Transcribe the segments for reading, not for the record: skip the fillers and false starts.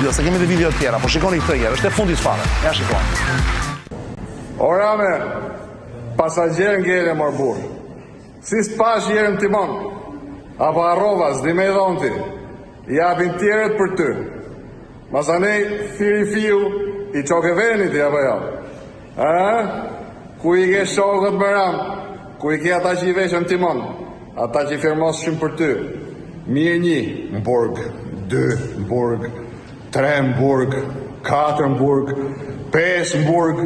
studio, se kemi dhe video tjera, po shikoni këtë herë, është e fundit fare. Ja shikoni. Orame, pasagjer ngele morbur. Si s'pash jerën timon, apo arrova s'di me dhonti, japin tjeret për ty. Masanej, thiri fiu, i qoke venit, apo jo. Ku i ke shokët më ram, ku i ke ata që i veshën timon, ata që i firmos shumë për ty. Mirë 1, Mburg, 2, Mburg, 3, Mburg, 4, Mburg, 5, Mburg,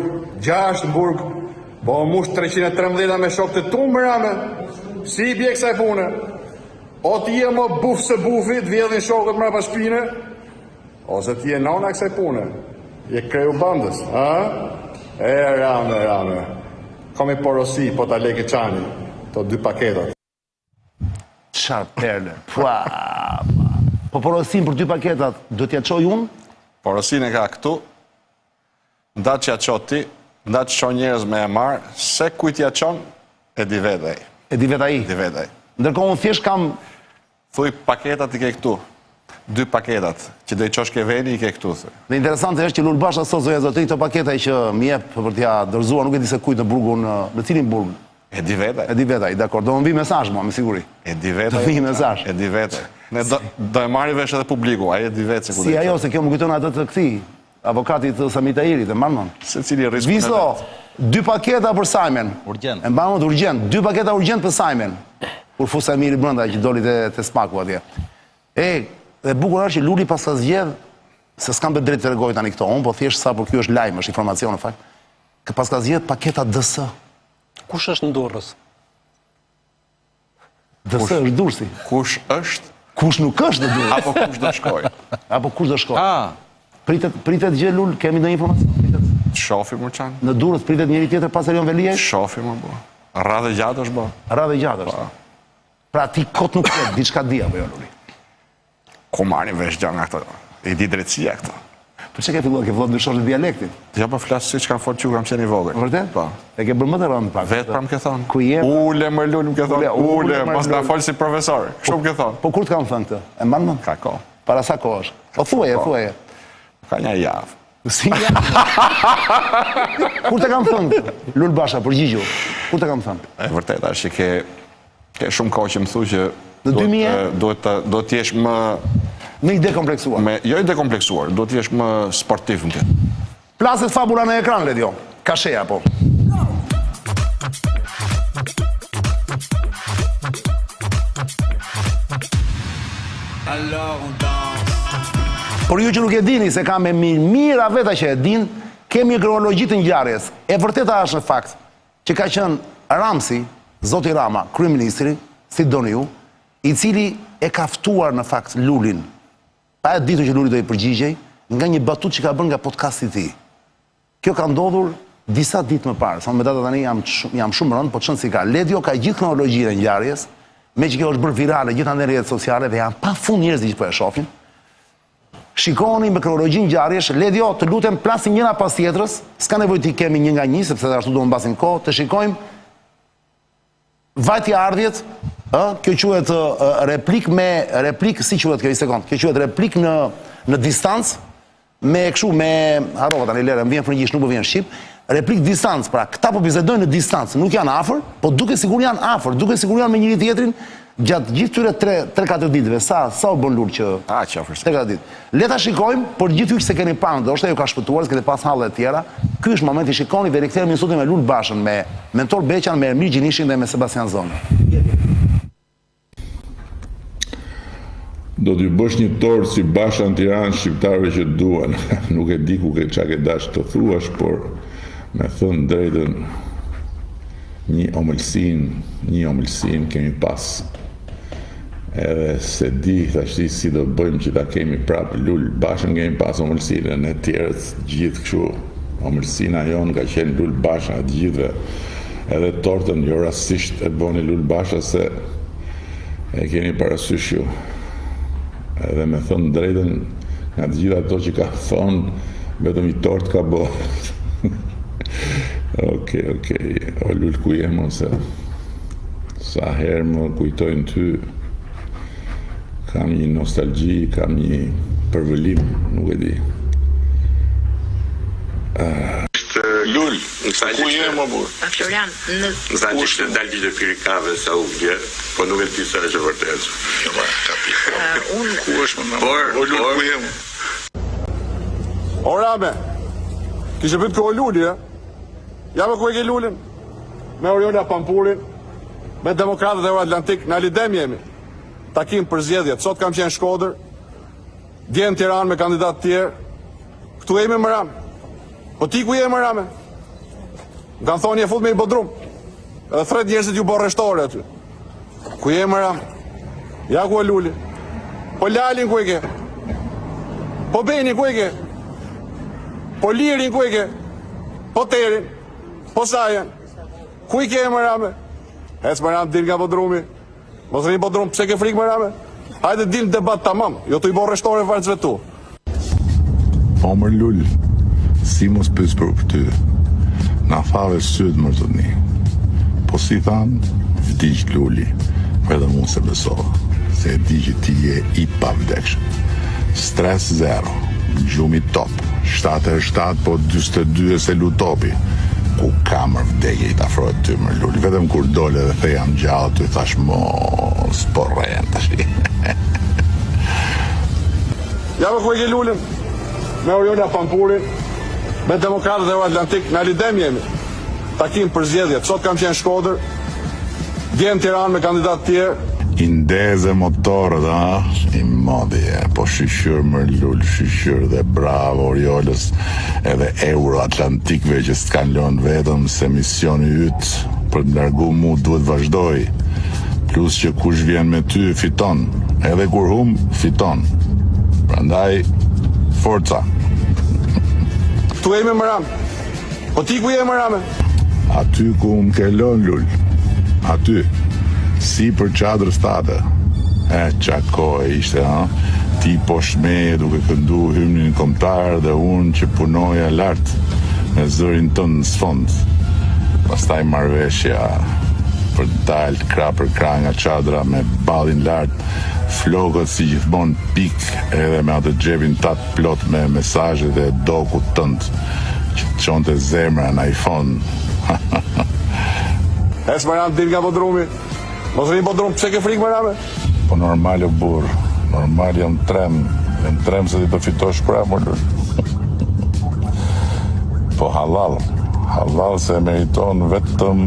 6, Mburg, po mush 313 me shokë të tu më rame, si i bje kësaj pune, o t'je më buf se bufit, vjedhin shokët më pa shpine, ose t'je nona kësaj pune, je kreju bandës, rame, komi porosi, po t'a leke qani, to 2 paketat. Qarë perle, po porosin për 2 paketat, do t'ja qoj unë? Porosin e ka këtu, nda që ja qo ti, nda që qo njerëz me e marë, se kujt ja qon, e di vedej. E di vedej? Di vedej. Ndërkohë unë thjesht kam... Thuj paketat i ke këtu, 2 paketat, që do i qosh ke veni i ke këtu, thuj. Dhe interesante është që Lul Basha sot zoja zotëri këto paketa që më jep për t'ja dorëzuar, nuk e di se kujt në burgun, në cilin burg? E di vedej. E di vedej, dakor, do më vi mesazh mua, me siguri. E di vedej. Do vi mesazh. E di vedej. Ne do e marri vesh edhe publiku, ai e di vetë se ku do. Si ajo, se kjo më kujton atë të këtij, avokatit të Sami Tahirit, e mbanon. Secili rrisku. Viso, 2 paketa për Simon. Urgjent. E mbanon urgjent, 2 paketa urgjent për Simon. Kur fu Samiri brenda që doli te spaku atje. Dhe bukur është që Luli pas ka zgjedh, se s'kam bërë drejt të rregoj tani këto, unë po thjesht sa për ky është lajm, është informacion në fakt. Që pas ka zgjedh paketa DS. Kush është në Durrës? DS është Durrësi. Kush është? Kush nuk është në Durrës? Apo kush do shkoj? Apo kush do shkoj? Pritet gjë Lul, kemi ndonjë informacion? Shofi më qanë. Në Durrës pritet njëri tjetër pas Erion Veliaj? Shofi më bo. Radhe gjatë është bo. Radhe gjatë është. Pra ti kot nuk ketë, diçka di apo jo Luli? Ku marrin vesh gjë nga këto? I di drejtësia këto. Po çka ke filluar, ke vëllë ndryshosh dialektin? Ja po flas siç kanë folë që kam qenë i vogël. Vërtet? Po. E ke bërë më të rënd pak. Vetë pra më ke thonë. Ku je? Ule më Lul më ke thonë. Ule, mos na fol si profesor. Kështu më ke thonë. Po kur të kam thënë këtë? E mban mend? Ka kohë. Para sa kohësh? Po thuaje. Ka një javë. Si javë? Kur të kam thënë këtë? Lul Basha, përgjigju. Kur të kam thënë? E vërtet është që ke shumë kohë që më thu që në 2000 do të jesh më me i dekompleksuar. Jo i dekompleksuar, do të jesh më sportiv në këtë. Plaset fabula në ekran, Ledio. Kasheja, po. Por ju që nuk e dini se ka me mira veta që e din, kemi kronologji të ngjarjes. E vërteta është në fakt që ka qenë Ramsi, Zoti Rama, kryeministri, si doni ju, i cili e ka ftuar në fakt Lulin, pa e ditur që Luli do i përgjigjej, nga një batut që ka bërë nga podcasti i tij. Kjo ka ndodhur disa ditë më parë, sa me data tani jam shumë rënd, po çon si ka. Ledio ka gjithë kronologjinë e ngjarjes, me që kjo është bërë virale gjithë në rrjetet sociale dhe janë pafund njerëz që po e shohin. Shikoni me kronologjinë ngjarjesh, Ledio, të lutem plasin njëra pas tjetrës, s'ka nevojë të kemi një nga një, sepse ashtu do të mbasim kohë, të shikojmë vajtja ardhjet, kjo quhet replik, si quhet kjo, një sekond, kjo quhet replik në distancë, me harrova tani lere, më vjen frëngjisht, nuk më vjen shqip, replik distancë, pra këta po bisedojnë në distancë, nuk janë afër, po duke sigur janë afër, duke sigur janë me njëri tjetrin, gjatë gjithë tyre 3-4 ditëve, sa u bën Lul që 3-4 ditë. Le ta shikojmë, por gjithë ju që se keni parë, ndoshta ju ka shpëtuar, s'keni pas halle të tjera. Ky është momenti, shikoni dhe rikthehemi në studio me Lul Bashën, me Mentor Beqan, me Ermir Gjinishin dhe me Sebastian Zonë. Do t'ju bësh një torë si Basha në Tiranë shqiptarëve që duan. Nuk e di ku çka ke dash të thuash, por me thënë drejtën një omëlsin kemi pas. Edhe se di thashti si do bëjmë që ta kemi prapë Lul Bashën kemi pas omëlsinë, në tjerët gjithë kështu. Omëlsina jonë ka qenë Lul Basha të gjithëve. Edhe tortën jo rastisht e boni Lul Basha se e keni parasysh ju. Edhe me thënë drejtën nga të gjitha ato që ka thonë, vetëm i tort ka bo. Okej, o Lul ku jemo se sa herë më kujtojnë ty, kam një nostalgji, kam një përvëlim, nuk e di. Lul, ku je më burr? Florian, në Zati që dalë të firikave sa u vje, po nuk e di sa është vërtet. unë Ku është më por Lul, ku je më? O Rame, kishe pyet ku o Luli, ja me ku e ke Lulin? Me Oriola Pampurin, me Demokratët e Euroatlantik, në Alidem jemi. Takim për zgjedhjet. Sot kam qenë Shkodër, dje në Tiranë me kandidatë tjerë. Këtu jemi më Rame. Po ti ku je më Rame? Më kanë thonë je fut me i bodrum. Edhe thret njerëzit ju bo rreshtore aty. Ku je më Rame? Ja ku e Luli. Po Lalin ku e ke? Po Beni ku e ke? Po Lirin ku e ke? Po Terin? Po Sajen? Ku i ke më Rame? Ec më Rame, dil nga bodrumi. Mos rri bodrum, pse ke frikë më Rame? Hajde dil debat tamam, jo të i bo rreshtore farë tu. Po mër Lul, si mos pys për ty, na fave sytë më të një. Po si thanë, vdiq Luli, edhe mu se besova, se e di që ti je i pavdekshëm. Stres zero, gjumi top, 77 po 42 e se lutopi. Ku kamër vdekje i t'afrohet ty më Luli, vetëm kur dole dhe the jam gjallë, ty thash mos, po rren tash. Ja me ku e ke Lulin? Me Oriola Pampurin, me Demokratët e Euroatlantik, në Alidem jemi. Takim për zgjedhjet. Sot kam qenë Shkodër, dje në Tiranë me kandidatë tjerë. I ndeze motorët, i modhje, po shqyqyr më Lul, shqyqyr dhe bravo Oriolës edhe Euroatlantikve që s'kan lënë vetëm se misioni ytë për të largu mu duhet vazhdoj. Plus që kush vjen me ty fiton, edhe kur hum fiton. Prandaj, forca. Tu jemi më Rame. Po ti ku je më Rame? Aty ku më ke lënë Lul, aty. Si për qadrës tate. Qa kohë ishte, ti poshme duke këndu hymnin kombëtar dhe unë që punoja lartë me zërin tënë në sfond. Pastaj marrveshja për dalë krah për krah nga qadra me ballin lartë, flokët si gjithmonë pik edhe me atë xhepin tat plot me mesazhet e dokut tënd që të çonte zemra në iPhone. Es më Rame, dil nga bodrumi. Mos rri bodrum, pse ke frikë më Rame? Po normal o burr, normal jam trem se ti të fitosh prapë më Lul. Po halal se meriton vetëm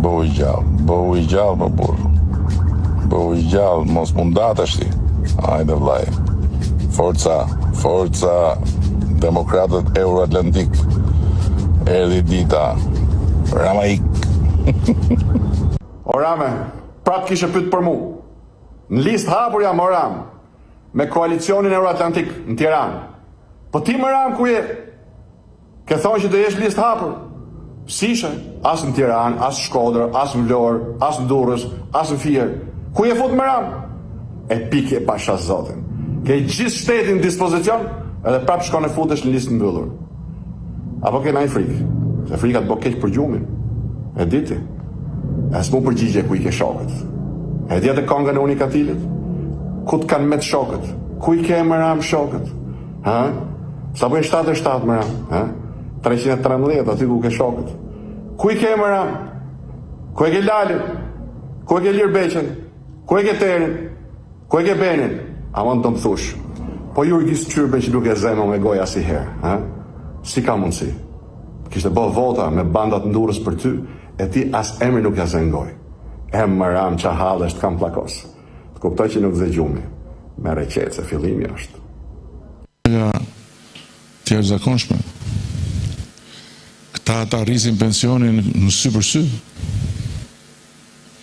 bëhu i gjallë më burr. Bëhu i gjallë, mos mundat është ti. Hajde vllai. Forca Demokratët Euroatlantik. Erdhi dita. Ramaik. O Rame, prap kishe pyet për mu. Në listë hapur jam o Rame, me koalicionin Euroatlantik në Tiranë. Po ti më Rame ku je? Ke thonë që do jesh listë hapur. S'ishe, as në Tiranë, as në Shkodër, as në Vlorë, as në Durrës, as në Fier. Ku je fut më Rame? E pikë e pasha zotin. Ke gjithë shtetin në dispozicion, edhe prap shkon e futesh në listë mbyllur. Apo ke naj frikë? Se frika të bo keq për gjumin. E diti? E s'mu përgjigje ku i ke shokët. E djetë e kongën e unikatilit? Ku të kanë me të shokët? Ku i ke më Rame shokët? Sa bëjnë 77 më Rame? 313 aty ku ke shokët. Ku i ke më Rame? Ku e ke Lalin? Ku e ke Lir Beqen? Ku e ke Terin? Ku e ke Benin? Amon të më thush. Po Jurgis Qyrben që nuk e zemo me goja si herë. Si ka mundësi? Kishte bë vota me bandat ndurës për ty, e ti as emri nuk ja zengoj. Më Rame qa halë është kam plakos. Të kuptoj që nuk dhe gjumi. Me reqetë se fillimi është. Nga tjerë zakonshme. Këta ta rrisin pensionin në sy për sy.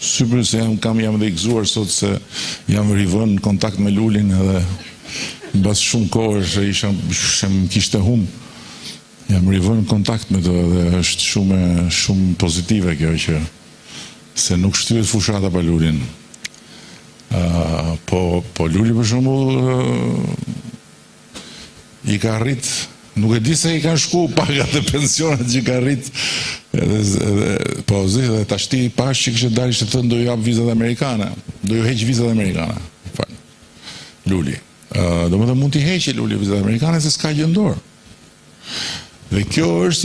Sy për se jam dhe i gëzuar sot se jam rivën në kontakt me Lulin edhe bas shumë kohë që ishem kishte hum. Jam rivën në kontakt me të dhe është shumë pozitive kjo që se nuk shtyhet fushata pa Lulin. Po Luli për shembull i ka rrit, nuk e di se i kanë shku pagat e pensionet që i ka rrit, po zi dhe tashti pash që kështë dalë ishte thënë do ju jap vizat amerikane, do ju heq vizat amerikane, Luli. Do më dhe mund t'i heqe Luli vizat amerikane se s'ka gjëndor. Dhe kjo është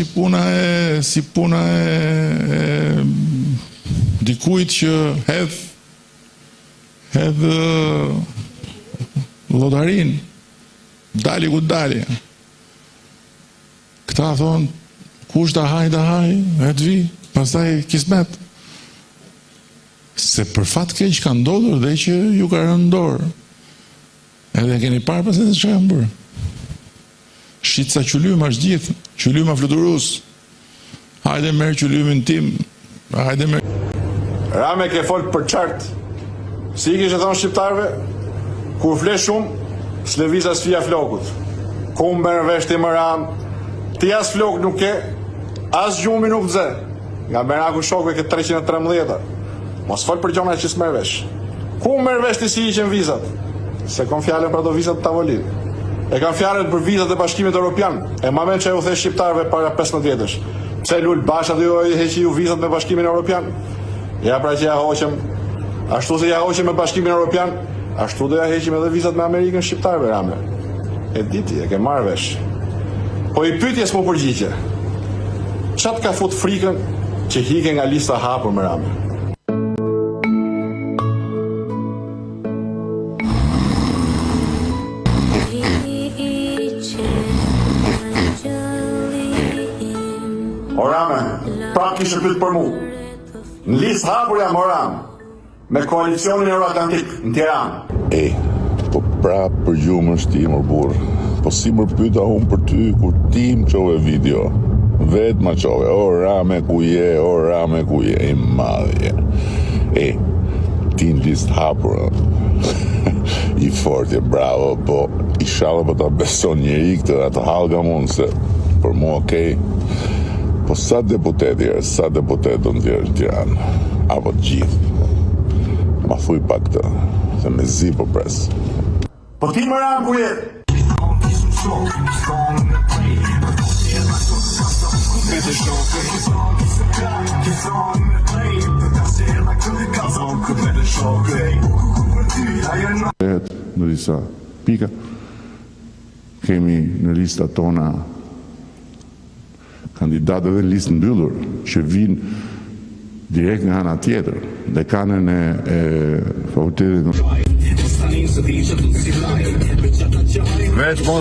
si puna e dikujt që hedh llodarin, dali ku dali. Këta thonë, kush da haj, e të vi, pastaj kismet. Se për fat keq ka ndodhur dhe që ju ka rënë dorë. Edhe keni parë pas se që kanë bërë. Shqitsa qylyma është gjithë, qylyma fluturus. Hajde merë qylymin tim, hajde merë. Rame ke folë për qartë. Si i kishe thonë shqiptarve, kur fle shumë, s'lëviza s'fia flokut. Ku më bërë vesh ti më Ram, ti as flok nuk ke, as gjumi nuk dze. Nga Beraku shokve ke 313. Mos folë për gjona që s'merë vesh. Ku më merë vesh ti si i qenë vizat? Se kom fjallën për ato vizat të tavolin. E kam fjallën për vizat e Bashkimit Europian. E ma men që e u the shqiptarve para 15 vjetësh. Pse Lul Basha dhe ju heqi ju vizat me Bashkimin Europian? Ja pra që ja hoqem, ashtu se ja hoqem me Bashkimin Europian, ashtu do ja heqim edhe vizat me Amerikën shqiptarve, Rame. E diti, e ke marrë vesh. Po i pytjes mu përgjigje. Qatë ka fut frikën që hike nga lista hapur me Rame? O Rame, pra kishë pytë për mu. Në listë hapur jam o Rame, me koalicionin Euroatlantik në Tiranë. Po pra për gjumë është ti më burë. Po si më pyta unë për ty kur ti më qove video. Vetë ma qove, o Rame ku je, i madhje. Ti në listë hapur, i fortje, bravo, po i shalë po ta beson njeri këtë atë halga mund se për mu okej. Po sa deputet do në tjerë në Tiranë? Apo gjithë? Ma thuj pak të, se me zi po pres. Po ti më Ram ku je? Në disa pika, kemi në listat tona kandidatë dhe listë mbyllur që vinë direkt nga ana tjetër, dekanën e fakultetit. Veç po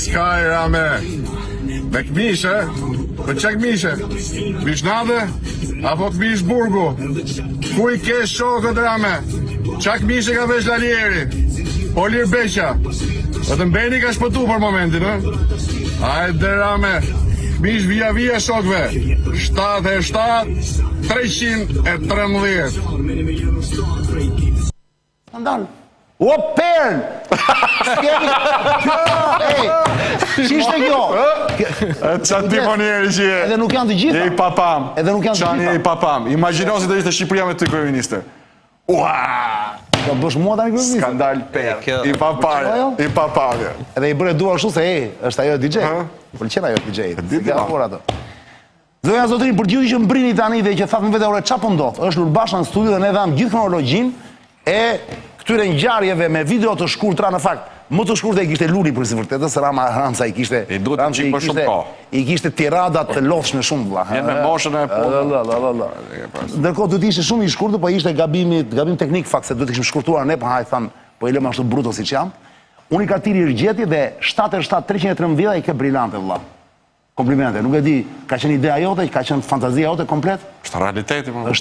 skaj, Rame. Me këmishe, për që këmishe? Vishnade, apo këmish burgu? Ku i ke shokët, Rame? Qa këmishe ka veç Lalieri? Olir Beqa? Dhe të mbeni ka shpëtu për momentin, e? Hajde, Rame. Mish via shokve, 77, 313. Skandal. O, pern! Qishte kjo? Qa timonieri që je? Edhe nuk janë të gjitha. Je i papam. Edhe nuk janë të Qani gjitha. je i papam. Imagino si të ishte Shqipëria me ty kryeministër. Ua! Do bësh mua tani kryeminist. Skandal per. I papamje. Edhe i bëre dua ashtu se është ajo DJ. Pëlqen ajo DJ. Zonja zotërin, për gjithë që mbrini tani dhe që thatë më vete ore qa po ndodh, është Lul Basha në studio dhe ne dham gjithë kronologjin e këtyre ngjarjeve me video të shkurtra, në fakt, më të shkurtë e kishte Luli për si vërtetës, Ramsa i kishte... I duhet të qikë për shumë ko. I kishte tiradat të lodhshme shumë, vla. Jenë me moshën e punë. Ndërkohë duhet ishte shumë i shkurtë, po ishte gabim teknik, fakt, se duhet ishim shkurtuar ne, po hajtë thamë, po i lëmë ashtu bruto si që jam. Unë i ka tiri rgjeti dhe 77-313 i ke brilante, vla. Komplimente, nuk e di, ka qenë idea jote, ka qenë fantazia jote komplet? Është realiteti, më.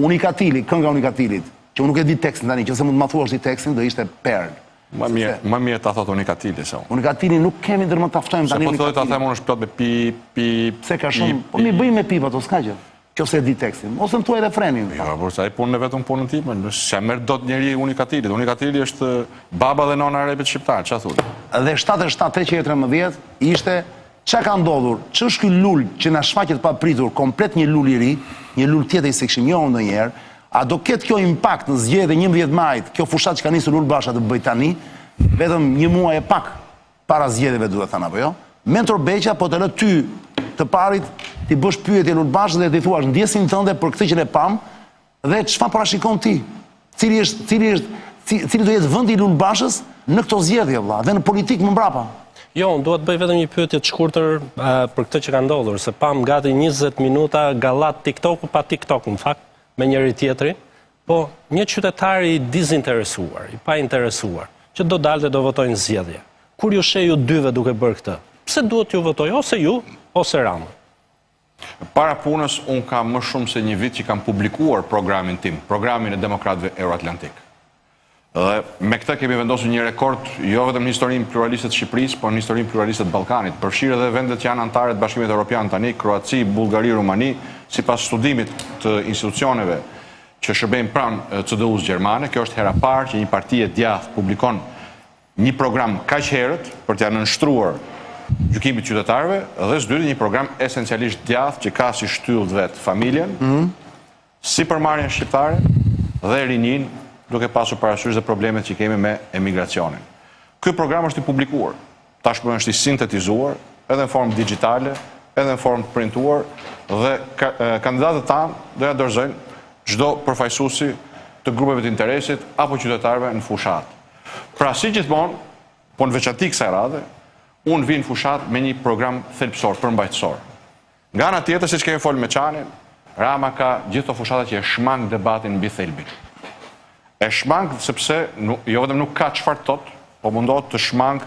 Unikatili, kënga Unikatilit, që unë nuk e di tekstin tani, që se mund të ma thua është i tekstin, do ishte perl. Më mirë ta thot Unikatili, se unë. Unikatili nuk kemi ndër më taftojmë tani Unikatili. Se po të ta them unë është plot me pi... Se ka shumë, po mi bëj me pipa to, s'ka gjë. Kjo se di tekstin, ose më tuaj refrenin. Jo, por sa i punë vetëm punën time, se merr dot njeri Unikatilit. Unikatili është baba dhe nona e repit shqiptar, ç'a thotë. Dhe 77-313 ishte çka ka ndodhur, që është ky lul që na shfaqet pa pritur, komplet një lul i ri, një lul tjetër i sekshim njohur ndonjëherë, a do ketë kjo impakt në zgjedhje 11 majit, kjo fushat që ka nisur Lul Basha të bëj tani, vetëm një muaj e pak para zgjedhjeve duhet thënë apo jo? Mentor Beqa po të lë ty të parit ti bësh pyetje Lul Bashës dhe ti thuash ndjesin tënde për këtë që ne pam dhe çfarë parashikon ti? Cili do jetë vendi i Lul Bashës në këto zgjedhje vëlla, dhe në politikë më mbrapa. Jo, unë duhet bëj vetëm një pyetje të shkurtër për këtë që ka ndodhur, se pam gati 20 minuta gallat TikTok-u pa TikTok në fakt me njëri tjetrin, po një qytetar i dizinteresuar, i pa interesuar, që do dalte do votojnë zgjedhje. Kur ju sheh ju dyve duke bërë këtë, pse duhet ju votoj ose ju ose Rama? Para punës, unë kam më shumë se një vit që kam publikuar programin tim, programin e Demokratëve Euroatlantik. Dhe me këtë kemi vendosur një rekord, jo vetëm në historinë pluraliste të Shqipërisë, por në historinë pluraliste të Ballkanit. Përfshirë edhe vendet që janë anëtarë të Bashkimit Evropian tani, Kroaci, Bullgari, Rumani, sipas studimit të institucioneve që shërbejnë pranë CDU-s gjermane. Kjo është hera parë që një parti e djathtë publikon një program kaq herët për t'ia nënshtruar gjykimit qytetarëve, dhe së dyti një program esencialisht djathtë që ka si shtyllë vet familjen, si përmarrjen shqiptare dhe rinjin, duke pasur parasysh dhe problemet që kemi me emigracionin. Ky program është i publikuar, tashmë është i sintetizuar, edhe në formë digjitale, edhe në formë të printuar, dhe kandidatët tanë do ja dorëzojnë çdo përfaqësuesi të grupeve të interesit apo qytetarëve në fushat. Pra si gjithmonë, po në veçanti kësaj radhe, unë vi në fushat me një program thelbësor, përmbajtësor. Nga ana tjetër, siç kemi folur me Çanin, Rama ka gjithë të fushata që e shmang debatin mbi thelbin. E shmang sepse jo vetëm nuk ka çfarë thot, po mundohet të shmang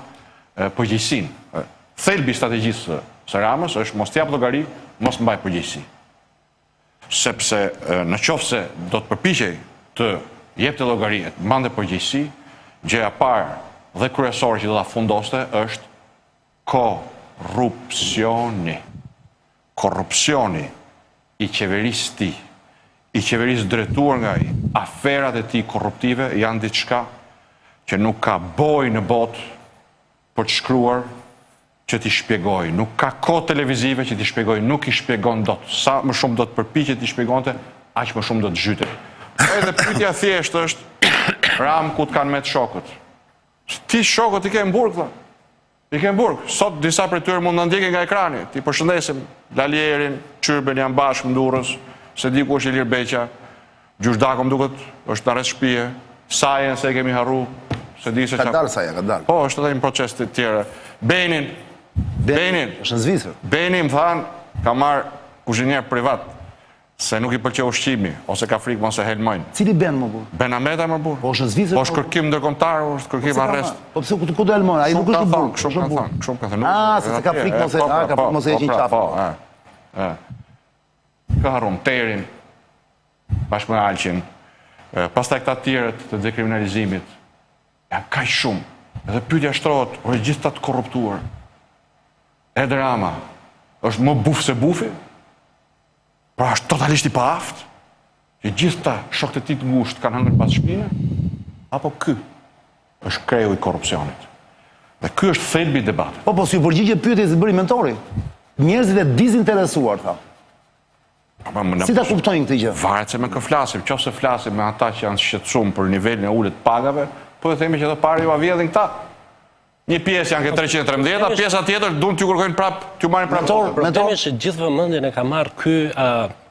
përgjegjësinë. Thelbi i strategjisë së Ramës është mos t'jap llogari, mos mbaj përgjegjësi. Sepse në qoftë se do të përpiqej të jepte llogari, të mbante përgjegjësi, gjëja e parë dhe kryesore që do ta fundoste është korrupsioni. Korrupsioni i qeverisë ti, i qeverisë drejtuar nga ai, aferat e tij korruptive janë diçka që nuk ka bojë në botë për të shkruar që t'i shpjegoj. Nuk ka kohë televizive që t'i shpjegoj, nuk i shpjegon dot. Sa më shumë do të përpiqet t'i shpjegonte, aq më shumë do të zhytet. Edhe pyetja thjesht është, Ram ku të kanë me të shokët? Ti shokët i ke në burg, tha. I ke në burg. Sot disa prej tyre mund të ndjekin nga ekrani. Ti përshëndesim Lalierin, Çyrben janë bashkë në Durrës, se di ku është Ilir Beqa, Gjyqdako më duket është në rreth shtëpie, Sajen se e kemi harru, se di se Ka dalë Saja, ka dalë. Po, është edhe një proces të tjera. Benin, është në Zvicër. Beni më thanë, ka marrë kuzhinier privat, se nuk i pëlqeu ushqimi, ose ka frikë mos e helmojnë. Cili Ben më burr? Ben Ahmeta më burr. Po është në Zvicër. Po është kërkim ndërkombëtar, është kërkim arrest. Po pse ku do helmon? Ai nuk është në burg. Shumë kanë thënë. Se ka frikë mos e heqin qafë. Po, ka harrum Terin, bashkë me Alqin, pastaj këta tjerët të dekriminalizimit, janë kaq shumë. Edhe pyetja shtrohet, o gjithë të korruptuar. Edi Rama është më buf se bufi? Pra është totalisht i paaft? Që gjithë ta shokët e tij të ngushtë kanë hëngur pas shpine? Apo ky është kreu i korrupsionit? Dhe ky është thelbi i debatit. Po si u përgjigje pyetjes që bëri mentori. Njerëzit e dizinteresuar, tha. Si ta kuptojnë këtë gjë? Varet se me kë flasim. Nëse flasim me ata që janë shqetësuar për nivelin e ulët të pagave, po e themi që të parë ju a vjedhin këta. Një pjesë janë ke 313, pjesa tjetër duan t'ju kërkojnë prapë, t'ju marrin prapë. Problemi është që gjithë vëmendjen e ka marrë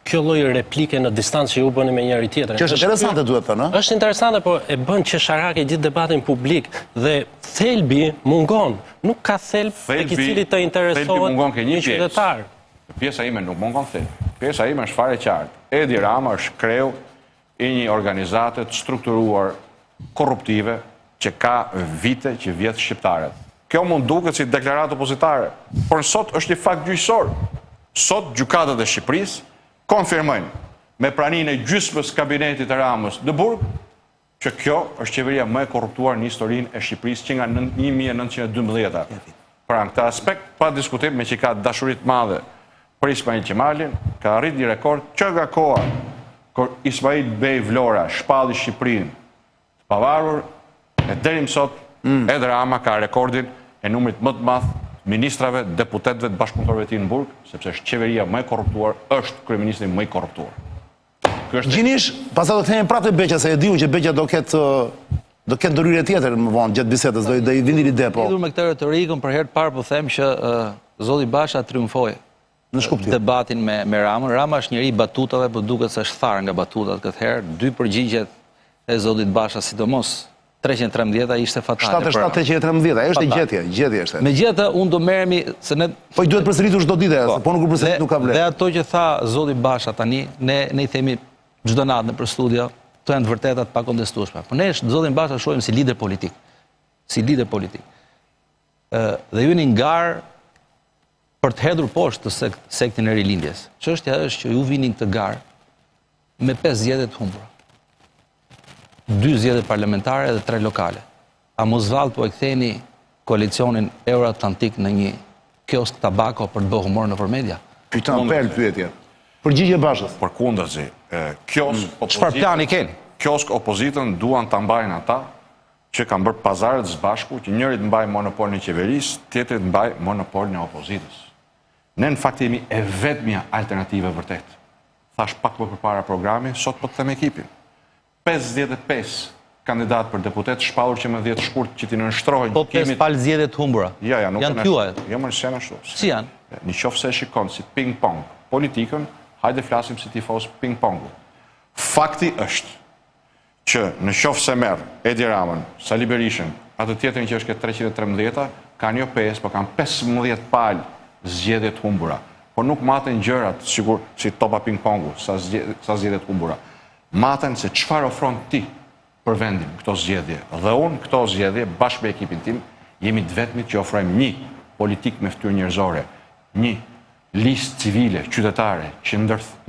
kjo lloj replike në distancë që ju bëni me njëri tjetrin. Që është interesante duhet thënë, ëh? Është interesante, po e bën qesharake gjithë debatin publik dhe thelbi mungon. Nuk ka thelb tek i cili të interesohet një qytetar. Pjesa ime nuk mungon thelb. Pjesa ime është fare qartë. Edi Rama është kreu i një organizate të strukturuar korruptive që ka vite që vjetë shqiptarët. Kjo mund duket si deklaratë opozitare, por sot është një fakt gjyqësor. Sot gjykatët e Shqipërisë konfirmojnë me praninë e gjysmës kabinetit e Ramës në burg që kjo është qeveria më e korruptuar në historinë e Shqipërisë që nga 1912. Pra në këtë aspekt, pa diskutim, me që ka dashurit madhe për Ismail Qemalin, ka arrit një rekord që nga koha kur Ismail Bej Vlora shpalli Shqipërinë të pavarur, e deri më sot, Edi Rama ka rekordin e numrit më të madh ministrave, deputetëve të bashkëpunëtorëve të tij në burg, sepse është qeveria më e korruptuar, është kryeministri më i korruptuar. Gjinish, pastaj do të themi prapë Beqa, se e diun që Beqa do ketë ndryrje tjetër më vonë gjatë bisedës, do i vini ide po. Lidhur me këtë retorikën, për herë të parë po them që zoti Basha triumfoi në shkuptim debatin me Ramën. Rama është njëri i batutave, po duket se është tharë nga batutat këtë herë. Dy përgjigjet e zotit Basha, sidomos 313 ishte fatale. 77-313, është gjetje është. Megjithatë, unë do merremi se ne Po i duhet përsëritur çdo ditë, po nuk përsërit nuk ka vlerë. Dhe ato që tha zoti Basha tani, ne i themi çdo natë nëpër studio, to janë të vërtetat pa kontestueshme. Po ne zotin Basha shohim si lider politik. Dhe ju një ngarë për të hedhur poshtë të sektin e rilindjes. Çështja është që ju vinin këtë garë me 5 zgjedhje të humbura. 2 zgjedhje parlamentare dhe 3 lokale. A mos vallë po e ktheni koalicionin Euroatlantik në një kiosk tabako për të bërë humor nëpër media? Pyetën pel pyetje. Përgjigje Bashës. Përkundazi, Çfarë plani keni? Kiosk opozitën duan ta mbajnë ata që kanë bërë pazaret së bashku, që njëri të mbajë monopolin e qeverisë, tjetri të mbajë monopolin e opozitës. Ne në fakt jemi e vetmja alternative vërtet. Thash pak më përpara programi, sot po të them ekipin. 55 kandidat për deputet shpallur që më 10 shkurt që ti nënshtrohen Po 5 palë zgjedhje të humbura. Janë tuaja. Jo më janë ashtu. Si janë? Në qoftë se shikon si ping-pong politikën, hajde flasim si tifos ping-pongu. Fakti është që në qoftë se merr Edi Ramën, Sali Berishën, atë tjetrin që është këtë 313, kanë jo 5, po kanë 15 palë zgjedhje të humbura. Po nuk maten gjërat sigur si topa ping-pongu, sa zgjedhje të humbura. Maten se çfarë ofron ti për vendin këto zgjedhje. Dhe unë këto zgjedhje bashkë me ekipin tim jemi të vetmit që ofrojmë një politik me fytyrë njerëzore, një listë civile, qytetare, që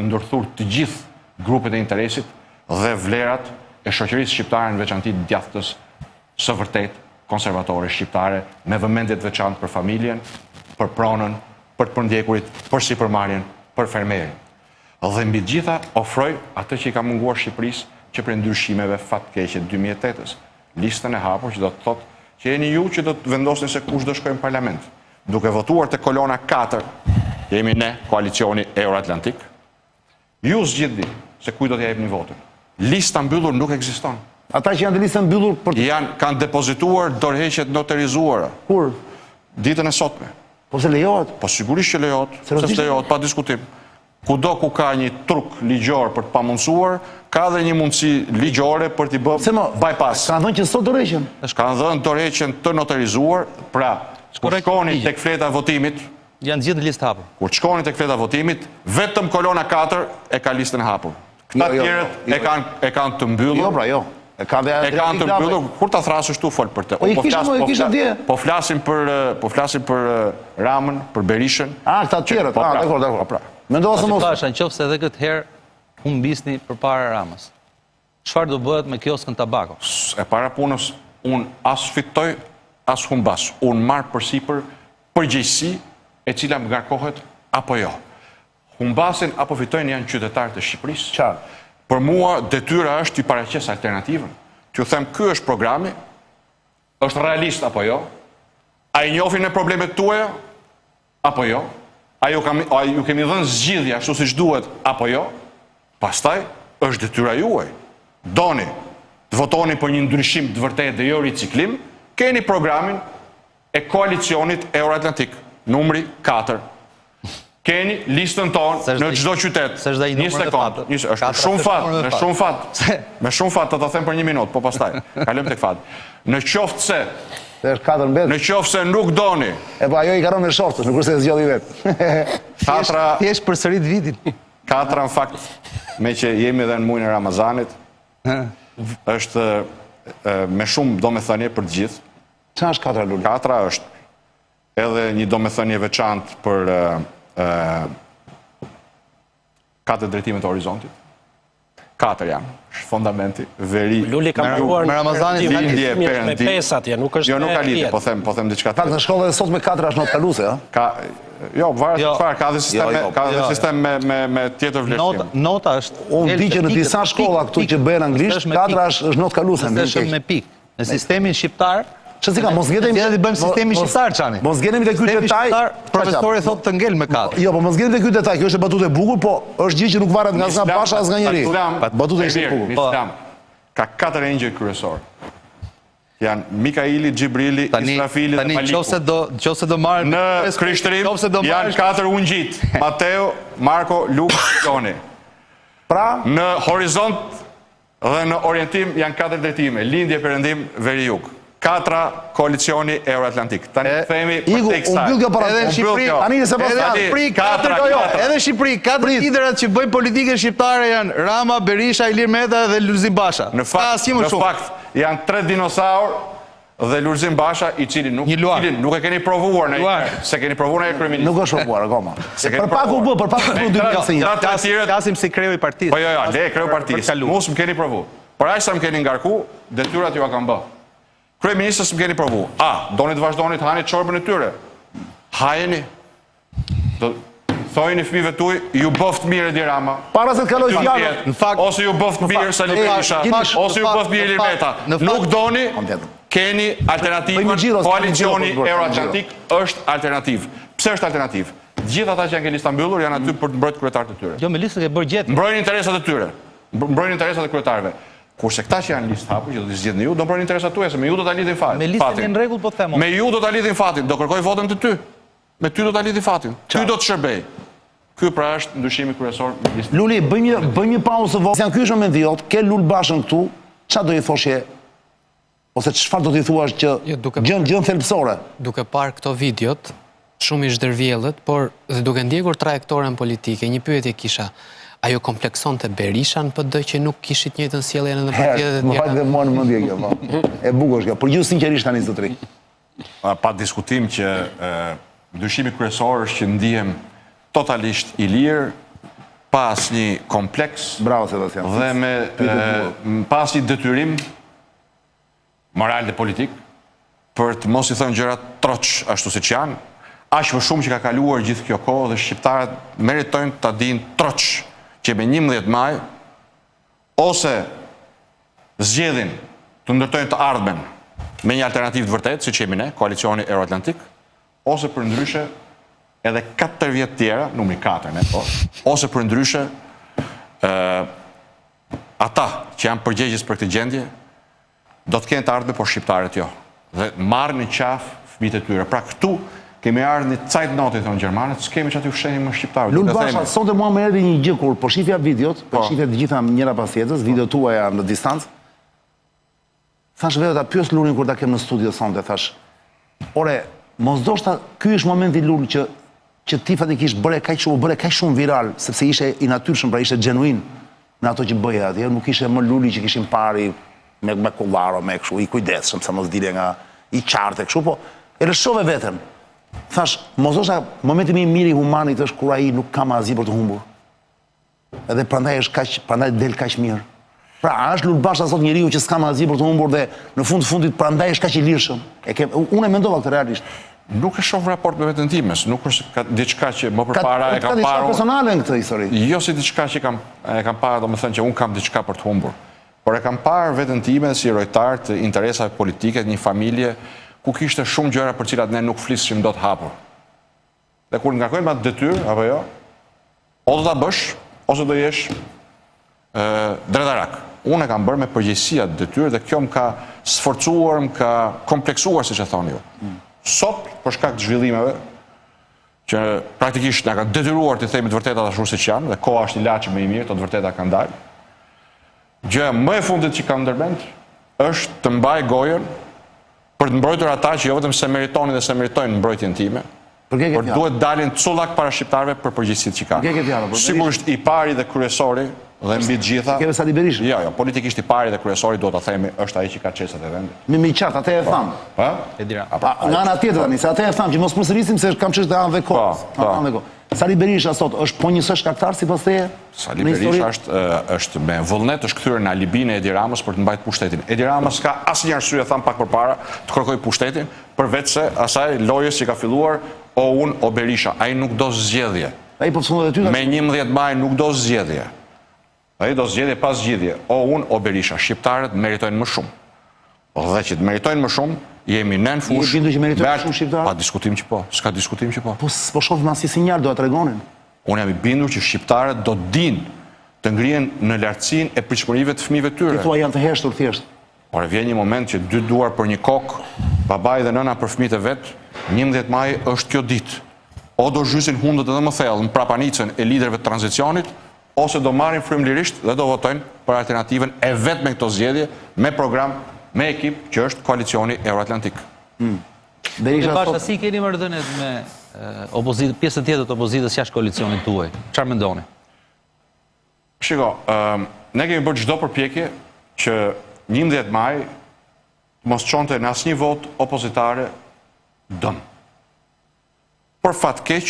ndërthur të gjithë grupet e interesit dhe vlerat e shoqërisë shqiptare në veçanti djathtës së vërtet konservatore shqiptare, me vëmendje të veçantë për familjen, për pronën, për të përndjekurit, për sipërmarrjen, për fermerin. Dhe mbi të gjitha ofroj atë që i ka munguar Shqipërisë që për ndryshimeve fatkeqe 2008-ës. Listën e hapur që do të thotë që jeni ju që do të vendosni se kush do shkojë në parlament. Duke votuar te kolona 4, jemi ne, koalicioni Euroatlantik, ju zgjidhni se kujt do t'ja jepni votën. Lista mbyllur nuk ekziston. Ata që janë të listë mbyllur për kanë depozituar dorëheqjet notarizuara. Kur? Ditën e sotme. Po se lejohet? Po sigurisht që lejohet, se lejohet, pa diskutim. Kudo ku ka një truk ligjor për të pamundsuar, ka dhe një mundësi ligjore për t'i bërë bypass. Kanë dhënë që sot dorëheqjen. Kanë dhënë dorëheqjen të notarizuar, pra, kur shkoni tek fleta votimit, janë gjithë listë hapur. Kur shkoni tek fleta votimit, vetëm kolona 4 e ka listën e hapur. Këta tjerët e kanë të mbyllur. Jo, pra, jo. E kanë të mbyllur. Kur ta thrasësh tu fol për të. Po flasim për Ramën, për Berishën. Këta tjerët. Dakor. Mendova se mos. Basha, nëse edhe këtë herë humbisni përpara Ramës. Çfarë do bëhet me kioskën tabako? E para punës, unë as fitoj, as humbas. Unë marr përsipër përgjegjësi e cila më ngarkohet apo jo. Humbasin apo fitojnë janë qytetarët e Shqipërisë. Qartë. Për mua detyra është t'i paraqes alternativën. T'ju them ky është programi, është realist apo jo? A i njohin me problemet tuaja apo jo? A ju kemi dhënë zgjidhje ashtu siç duhet apo jo? Pastaj është detyra juaj. Doni të votoni për një ndryshim të vërtetë dhe jo riciklim, keni programin e koalicionit Euroatlantik, numri 4. Keni listën tonë në çdo qytet. Një sekond, është shumë fat. Me shumë fat të ta them për 1 minutë, po pastaj kalojmë tek fat. Në qoftë se nuk doni. Po ajo i karon me shoftës, nuk është se zgjodhi vetë. Thjesht përsërit vitin. 4 në fakt, me që jemi edhe në muajin e Ramazanit, është me shumë domethënie për të gjithë. Çfarë është 4 lule? 4 është edhe një domethënie veçantë për 4 drejtimet e horizontit. 4 janë, fundamenti, veri. Luli ka mbaruar me Ramazanin me 5 atje, nuk është. Jo, nuk ka lidhje, po them diçka tjetër. Në shkollë edhe sot me 4 është not kaluese, ha? Jo, varet çfarë, ka dhe sistem me tjetër vlerësim. Nota është. Unë di që në disa shkolla këtu që bëhen anglisht, 4 është not kaluese. Është me pikë. Në sistemin shqiptar, çfarë ka, mos ngjetemi. Si bëjmë sistemin shqiptar çani. Mos ngjetemi te ky detaj. Profesori thotë të ngel me 4. Jo, po mos ngjetemi te ky detaj, kjo është batutë e bukur, po është gjë që nuk varet nga Basha as nga njeri. Batutë është e bukur. Ka 4 engjëj kryesor. Janë Mikaili, Xhibrili, Israfili dhe Maliku. Nëse do marrë në krishtërim janë 4 ungjit. Mateo, Marko, Luka, Joni. Pra, në horizont Dhe në orientim janë 4 drejtime: lindje, perëndim, veri, jug. 4 koalicioni Euroatlantik. Tani themi për tek sa. Edhe në Shqipëri, tani se pas edhe në Shqipëri, 4 liderat që bëjnë politikën shqiptare janë Rama, Berisha, Ilir Meta dhe Lulzim Basha. Në fakt janë 3 dinosaur dhe Lulzim Basha, i cili nuk e keni provuar se keni provuar në kryeminist. Nuk është provuar akoma. Për pak u bë, për pak u bë. Flasim si kreu i partisë. Po jo, le kreu partisë. Mos më keni provu. Por aq sa më keni ngarku, detyrat ju a kanë bë. Kryeministës më keni provu. Doni të vazhdoni të hani çorbën e tyre. Hajeni. Thojeni fëmijëve tuaj, ju bëft mirë Edi Rama. Para se të kaloj fjalë. Në fakt, ose ju bëft mirë Sali Berisha, ose ju bëft mirë Ilir Meta. Nuk doni, keni alternativën. Koalicioni Euroatlantik është alternativ. Pse është alternativ? Gjithë ata që janë ke lista mbyllur janë aty për të mbrojtur kryetarët e tyre. Jo, me listën e bërë gjetë. Mbrojnë interesat e tyre. Mbrojnë interesat e kryetarëve. Kurse këta që janë listë hapur, që do t'i zgjedhni ju, do mbrojnë interesat tuaja, se me ju do ta lidhin fatin. Me listën e në rregull po them. Me ju do ta lidhin fatin, do kërkoj votën të ty. Me ty do ta lidhin fatin. Ty do të shërbej. Ky pra është ndryshimi kryesor me listën. Luli, bëj një pauzë votë. Janë ky është momenti jot, ke Lul Bashën këtu, çfarë do i thoshje? Ose çfarë do t'i thuash që gjën thelbësore? Duke parë këto videot, shumë i zhdërvjellët, por dhe duke ndjekur trajektoren politike, një pyetje kisha. Ajo komplekson të Berishan PD që nuk kishit njëjtën sjellje në partitë të tjera? Më fal dhe mua në mendje kjo, po. E bukur është kjo. Por ju sinqerisht tani zotëri. Pa diskutim që ndryshimi kryesor është që ndihem totalisht i lirë, pa asnjë kompleks. Bravo Sebastian. Dhe me pas një detyrim moral dhe politik për të mos i thënë gjërat troç ashtu siç janë. Aq më shumë që ka kaluar gjithë kjo kohë dhe shqiptarët meritojnë ta dinë troç që me 11 maj ose zgjedhin të ndërtojnë të ardhmen me një alternativë të vërtetë, siç jemi ne, koalicioni Euroatlantik, ose për ndryshe edhe 4 vjet tjera, numri 4 ne, ose për ndryshe ata që janë përgjegjës për këtë gjendje do të kenë të ardhme, por shqiptarët jo. Dhe marrin në qafë fëmijët e tyre. Pra këtu kemi ardhur një Zeitnote, thonë gjermanët, s'kemi që aty fshehim më shqiptarët. Lul Basha, sonte mua më erdhi një gjë kur po shifja videot, po shifja të gjitha njëra pas tjetrës, videot tuaja në distancë. Thash vetë ta pyes Lulin kur ta kem në studio sonte, thash, ore, mos ndoshta ky është momenti Lul që ti fatikisht bëre kaq shumë viral, sepse ishte i natyrshëm, pra ishte genuin në ato që bëje atje, nuk ishte më Luli që kishim pari me kullaro, me kështu, i kujdesshëm, sa mos dilje nga i qartë kështu, po e lëshove veten. Thash, mos ndoshta momenti më i mirë i humanit është kur ai nuk ka më asgjë për të humbur. Edhe prandaj është kaq, prandaj del kaq mirë. Pra, është Lul Basha sot njeriu që s'ka më asgjë për të humbur dhe në fundit prandaj është kaq i lirshëm. Unë e mendova këtë realisht. Nuk e shoh raport me veten time, nuk është diçka që më përpara e kam parë. Ka diçka personale në këtë histori. Jo si diçka që e kam parë, domethënë që un kam diçka për të humbur. Por e kam parë veten time si lojtar të interesave politike të një familje ku kishte shumë gjëra për cilat ne nuk flisshim dot hapur. Dhe kur ngarkojmë atë detyrë apo jo, o do ta bësh ose do jesh drejtarak. Unë e kam bërë me përgjegjësi atë detyrë dhe kjo më ka sforcuar, më ka kompleksuar, siç e thoni ju. Sot, për shkak të zhvillimeve, që praktikisht na kanë detyruar të themi të vërtetat ashtu siç janë, dhe koha është ilaçi më i mirë, të vërtetat kanë dalë. Gjëja më e fundit që kam ndërmend është të mbaj gojën për të mbrojtur ata që jo vetëm se meritonin dhe se meritojnë mbrojtjen time, por duhet dalin cullak para shqiptarëve për përgjegjësitë që kanë. Sigurisht i pari dhe kryesori dhe mbi të gjitha. Kemi Sali Berisha. Jo, politikisht i pari dhe kryesori duhet ta themi është ai që ka çesat e vendit. Me qartë, atë e tham. Ha? Nga ana tjetër tani, se atë e tham që mos përsërisim se kam çështë anë dhe kohë. Sali Berisha sot është po njësoj shkaktar sipas teje? Sali Berisha është me vullnet të shkthyer në alibinë e Edi Ramës për të mbajtur pushtetin. Edi Rama s'ka asnjë arsye, tham pak përpara, të kërkojë pushtetin, përveç se asaj lojës që ka filluar o unë o Berisha. Ai nuk do zgjedhje. Ai po thonë ty. Me 11 maj nuk do zgjedhje. Ai do zgjedhje pas zgjedhje. O unë o Berisha. Shqiptarët meritojnë më shumë. Dhe që të meritojnë më shumë, jemi nën fush. Je bindur që meritojnë më shumë shqiptarët? Pa diskutim që po. S'ka diskutim që po. Po shohim as si sinjal do ta tregonin. Unë jam i bindur që shqiptarët do dinë të ngrihen në lartësinë e pritshmërive të fëmijëve të tyre. Ti thua janë të heshtur thjesht. Por vjen një moment që dy duar për një kokë, babai dhe nëna për fëmijët e vet, 11 maj është kjo ditë. O do zhysin hundët edhe më thellë në prapanicën e liderëve të tranzicionit, ose do marrin frymëlirisht dhe do votojnë për alternativën e vetë me këto zgjedhje, me program, me ekip që është koalicioni Euroatlantik. Basha, si keni marrëdhëniet me pjesën tjetër të opozitës jashtë koalicionit tuaj? Çfarë mendoni? Shiko, ne kemi bërë çdo përpjekje që 11 maj mos çonte në asnjë vot opozitare dëm. Por fatkeq,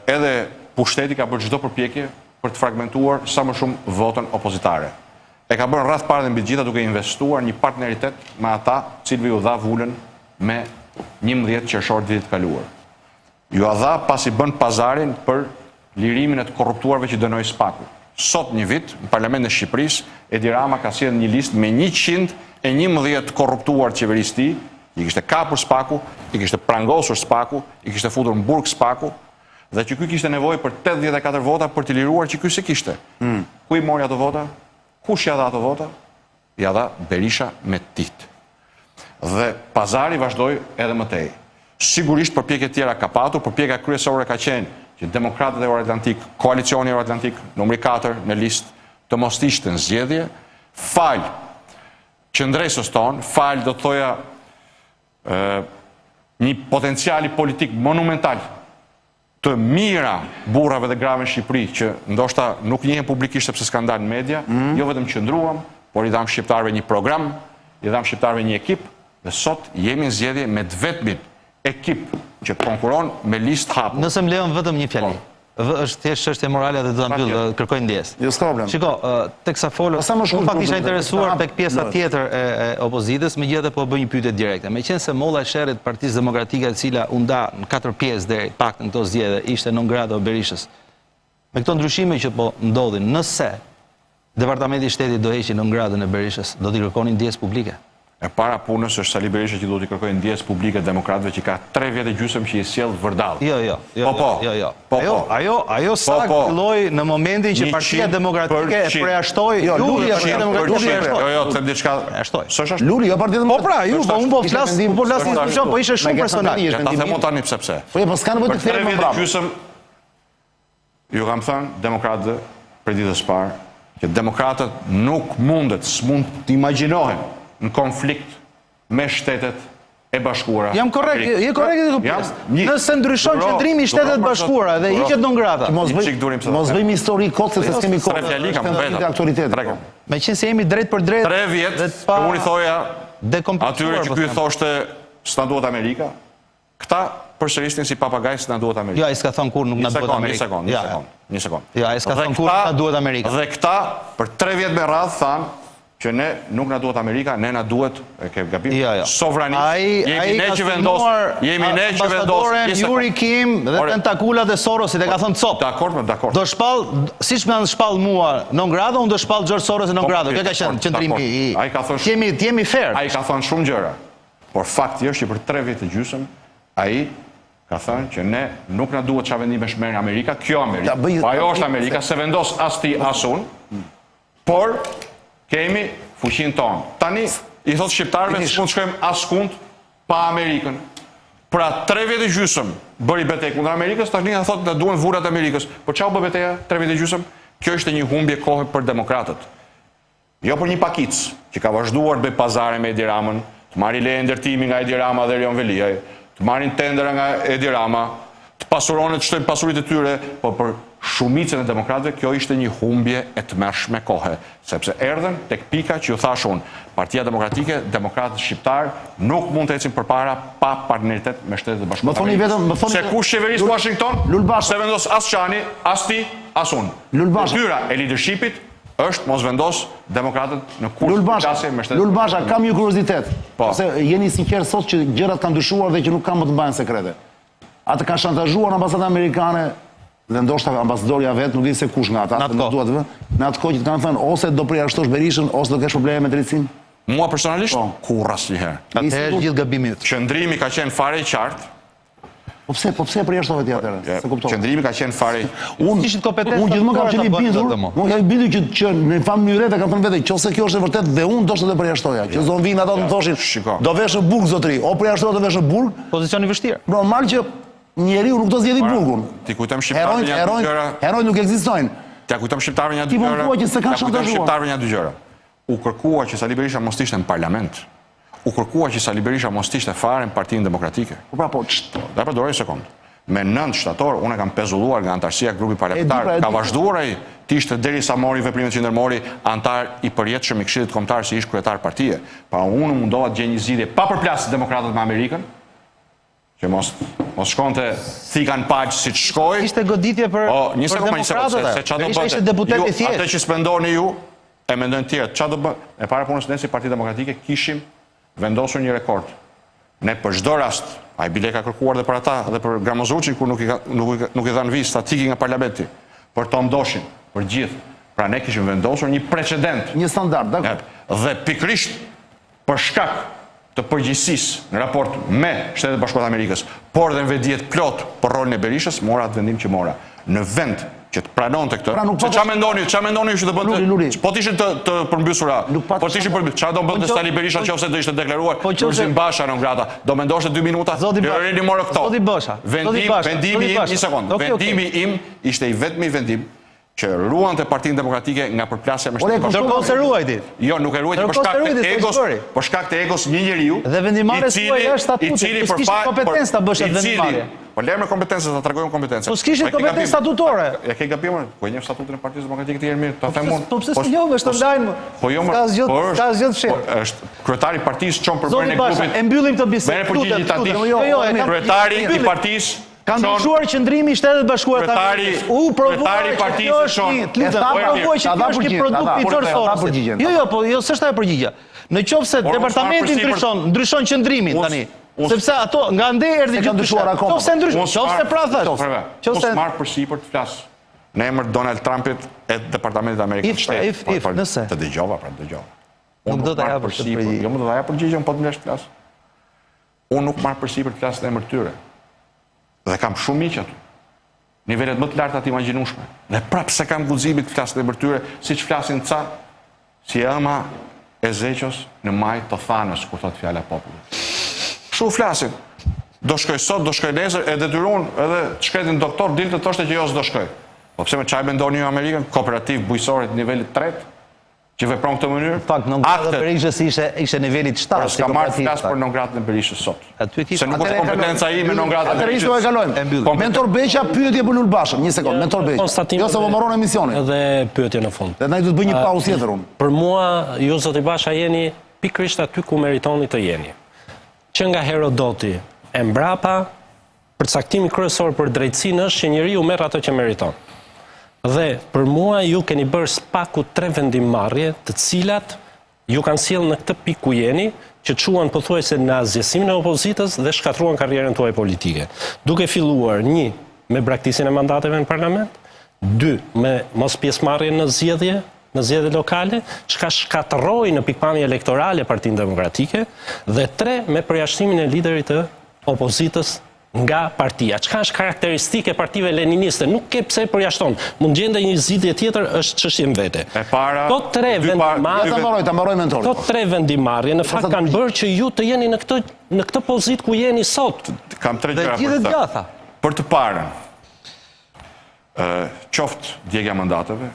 edhe pushteti ka bërë çdo përpjekje për të fragmentuar sa më shumë votën opozitare. E ka bërë rreth parë dhe mbi gjitha duke investuar një partneritet me ata cilëve ju dha vulën me 11 qershor të vitit kaluar. Ju a dha pasi bën pazarin për lirimin e të korruptuarve që dënoi Spaku. Sot një vit, në Parlamentin e Shqipërisë, Edi Rama ka sjellë një listë me 111 korruptuar qeverisë tij, i kishte kapur Spaku, i kishte prangosur Spaku, i kishte futur në burg Spaku, dhe që ky kishte nevojë për 84 vota për të liruar që ky se kishte. Ku i mori ato vota? Kush ja dha ato vota? Ja dha Berisha me tit. Dhe pazari vazhdoi edhe më tej. Sigurisht përpjekje tjera ka patur, përpjekja kryesore ka qenë që Demokratët e Euroatlantik, koalicioni Euroatlantik, numri 4 në listë, të mos ishte në zgjedhje, fal qëndresës tonë, fal do të thoja një potenciali politik monumental të mira burrave dhe grave në Shqipëri, që ndoshta nuk njihen publikisht sepse s'kan dalë në media, jo vetëm qëndruam, por i dham shqiptarëve një program, i dham shqiptarëve një ekip, dhe sot jemi në zgjedhje me të vetmin ekip që konkuron me listë hapur. Nëse më lejon vetëm një fjali. Është thjesht çështje morale dhe do ta mbyll, kërkoj ndjesë. Jo, s'ka problem. Shiko, teksa folë, unë pak isha interesuar tek pjesa tjetër e opozitës, megjithatë po bëj një pyetje direkte. Meqense molla e sherrit Partisë Demokratike, e cila u nda në 4 pjesë deri pak në këto zgjedhje, ishte non grata o Berishës. Me këto ndryshime që po ndodhin, nëse Departamenti i Shtetit do heqë non gratën e Berishës, do t'i kërkonin ndjesë publike? E para punës është Sali Berisha që do t'i kërkojë ndjesë publike demokratëve që ka 3 vjet e gjysmë që i sjell vërdall. Ajo sa filloi në momentin që Partia Demokratike e përjashtoi Luli apo Demokratike. Jo, them diçka. S'është ashtu. Luli, jo Partia Po Demokratike. unë po flas institucion, po ishte shumë personal. Ta them tani pse. Po s'kan vetë të thënë më brapa. Ju kam thënë demokratëve për ditës së parë që demokratët nuk s'mund të imagjinohen në konflikt me shtetet e bashkuara. Jam korrekt, je korrekt këtë pjesë. Nëse ndryshon qendrimi i shtetet bashkuara dhe hiqet non grata. Mos bëjmë histori kot se s'kemi kohë. Meqense jemi drejt për drejt. 3 vjet, unë i thoja atyre që ky thoshte s'na duhet Amerika, këta përsërisnin si papagaj s'na duhet Amerika. Ja, ai s'ka thënë kur nuk na duhet Amerika. Një sekond. Ja, ai s'ka thënë kur na duhet Amerika. Dhe këta për 3 vjet me radhë thanë që ne nuk na duhet Amerika, ne na duhet, e ke gabim, sovranisht. Jemi ne që vendos. Yuri Kim dhe tentakulat e Sorosit e ka thënë cop. Dakor. Do shpall, siç më shpall mua non grado, unë do shpall George Soros e non grado. Kjo ka qenë qendrimi i. Jemi fair. Ai ka thënë shumë gjëra. Por fakti është që për 3 vjet e gjysmë ai ka thënë që ne nuk na duhet çfarë vendimesh merr Amerika, kjo Amerika. Po ajo është Amerika, se vendos as ti as unë. Por kemi fuqinë tonë. Tani, i thotë shqiptarëve se s'mund të shkojmë askund pa Amerikën. Pra 3 vjet e gjysmë bëri betejë kundër Amerikës, tani na thotë na duhen vurrat e Amerikës. Po çau bë betejë 3 vjet e gjysmë? Kjo është një humbje kohe për demokratët. Jo për një pakic që ka vazhduar të bëjë pazare me Edi Ramën, të marrë leje ndërtimi nga Edi Rama dhe Rion Veliaj, të marrin tendera nga Edi Rama, të pasuronin të shtojnë pasuritë e tyre, po për shumicën e demokratëve kjo ishte një humbje e tmerrshme kohe, sepse erdhen tek pika që ju thash unë, Partia Demokratike, demokratët shqiptar nuk mund të ecin përpara pa partneritet me Shtetet e Bashkuara. Se kush qeveris Washington, se vendos as Çani, as ti, as unë. Detyra e leadershipit është mos vendos demokratët në kurse me Shtetet. Lulbasha, kam një kuriozitet. Se jeni sinqert sot që gjërat kanë ndryshuar dhe që nuk kanë më të mbajnë sekrete. Atë kanë shantazhuar ambasadën amerikane dhe ndoshta ambasadorja vetë, nuk di se kush nga ata, në atë kohë që të kanë thënë ose do përjashtosh Berishën ose do kesh probleme me drejtësinë. Mua personalisht kurrë asnjëherë. Atëherë gjithë gabimit. Qëndrimi ka qenë fare i qartë. Po pse përjashtove ti atëherë? Se kuptoj. Qëndrimi ka qenë fare. Unë gjithmonë kam qenë i bindur. Unë jam i bindur që në familje kam thënë vetë, nëse kjo është e vërtetë dhe unë do të përjashtoja. Që do vinë ata të thoshin, do vesh në burg zotëri, o përjashtohet do vesh në burg. Pozicion i vështirë. Normal që njeriu nuk do zgjedhë burgun. Ti kujtojmë shqiptarët herojt nuk ekzistojnë. T'ja kujtëm shqiptarëve një dy Ti më gjëra. thua që se kanë T'ja kujtëm shantazhuar. shqiptarëve një dy gjëra. U kërkua që Sali Berisha mos ishte në parlament. U kërkua që Sali Berisha mos ishte fare në Partinë Demokratike. Pra po, Dhe përdoroj sekond. Me 9 shtator, unë e kam pezulluar nga antarësia grupi parlamentar, ka vazhduar ai të ishte derisa mori veprimet që ndërmori antar i përjetshëm i Këshillit Kombëtar si ish kryetar partie. Pa unë mundova të gjej një zgjidhje pa përplasë demokratët me Amerikën, që mos shkonte thikan paq siç shkoi. Ishte goditje për demokratët. Se çfarë do Ishte bëte? deputet i thjeshtë. Atë që spendoni ju e mendojnë tjerë. Çfarë do bë? E para punës ne si Parti Demokratike kishim vendosur një rekord. Ne për çdo rast, ai bile ka kërkuar dhe për ata dhe për Gramozucin kur nuk i dhanë vizë statiki nga parlamenti, për Tom Doshin, për gjithë. Pra ne kishim vendosur një precedent. Një standard, dakor. Dhe pikrisht për shkak të përgjegjësisë në raport me Shtetet Bashkuara të Amerikës, por dhe në vetdijet plot për rolin e Berishës, mora atë vendim që mora. Në vend që të pranonte këtë. Se çfarë mendoni ju që të bënte? Po të ishin të përmbysura. Po të ishin përmbysura. Çfarë do bënte Sali Berisha nëse do ishte deklaruar Lulzim Basha në Grata? Do mendoshte 2 minuta? Rini morë këto. Zoti Basha. Vendimi im, një sekond. Vendimi im ishte i vetmi vendim që ruante Partinë Demokratike nga përplasja me Shtetin Bashkuar. Ndërkohë se ruajti. Jo, nuk e ruajti për shkak të egos një njeriu. Dhe vendimarrja suaj është statuti, s'kishte kompetencë ta bësh atë vendimarrje. Po lejmë kompetencën, ta tregojmë kompetencën. Po s'kishin kompetencë statutore. Ja ke gabimin, po një statutin e Partisë Demokratike të herë mirë, ta them unë. Po pse s'njohë, është online. Po jo, ka zgjidhje fshehtë. Është kryetari i partisë çon përbërjen e grupit. E mbyllim këtë bisedë. Kryetari i partisë ka ndryshuar qëndrimi i Shtetet Bashkuara të Amerikës. U provoi që kjo është një produkt i thirr Sorosit. Jo, po jo s'është ajo përgjigja. Në qoftë se departamenti ndryshon qëndrimin tani. Sepse ato nga ande erdhi që ndryshuar akoma. Nëse ndryshon, nëse pra thash. Nëse marr përsipër të flas në emër Donald Trumpit e Departamentit Amerikan të Shtetit. Nëse të dëgjova, pra dëgjova. Nuk do ta jap përsipër. Jo, më do ta jap përgjigjen, po të më lesh të flas. Unë nuk marr përsipër të flas në emër tyre. Dhe kam shumë miq aty. Nivelet më të larta të imagjinueshme. Dhe prapë se kam guximin të flas në emër tyre, siç flasin ca si ëma e Zeqos në maj të Thanës kur thot fjala popullit. Kështu flasin. Do shkoj sot, do shkoj nesër, e detyruan edhe të shkretin doktor dilte thoshte që jo s'do shkoj. Po pse me çaj mendoni ju Amerikën, kooperativ bujësore të nivelit 3, që vepron këtë mënyrë? Fakt, non gratë e Berishës ishte nivelit 7. S'ka marrë flas për non gratën e Berishës sot. Se nuk është kompetenca ime non gratën e Berishës. Atëherë e kalojmë. Mentor Beqa pyetje për Lul Bashën. Një sekond, Mentor Beqa. Jo se më morron emisionin. Edhe pyetje në fund. Dhe ne do të bëj një pauzë tjetër unë. Për mua, ju zoti Basha jeni pikërisht aty ku meritoni të jeni. Që nga Herodoti e mbrapa, përcaktimi kryesor për drejtësinë është që njeriu merr ato që meriton. Dhe për mua ju keni bërë spaku 3 vendimmarrje, të cilat ju kanë sjellë në këtë pikë ku jeni, që çuan pothuajse në azjesimin e opozitës dhe shkatruan karrierën tuaj politike. Duke filluar 1 me braktisjen e mandateve në parlament, 2 me mos pjesëmarrjen në zgjedhje lokale, çka shkatërroi në pikpamje elektorale Partinë Demokratike, dhe 3 me përjashtimin e liderit të opozitës nga partia. Çka është karakteristike partive leniniste, nuk ke pse përjashton. Mund gjende një zgjidhje tjetër, është çështje vete. Këto 3 vendimmarrje në fakt kanë bërë që ju të jeni në këtë pozitë ku jeni sot. Kam 3 gjëra për të parën. Qoftë djegja mandateve,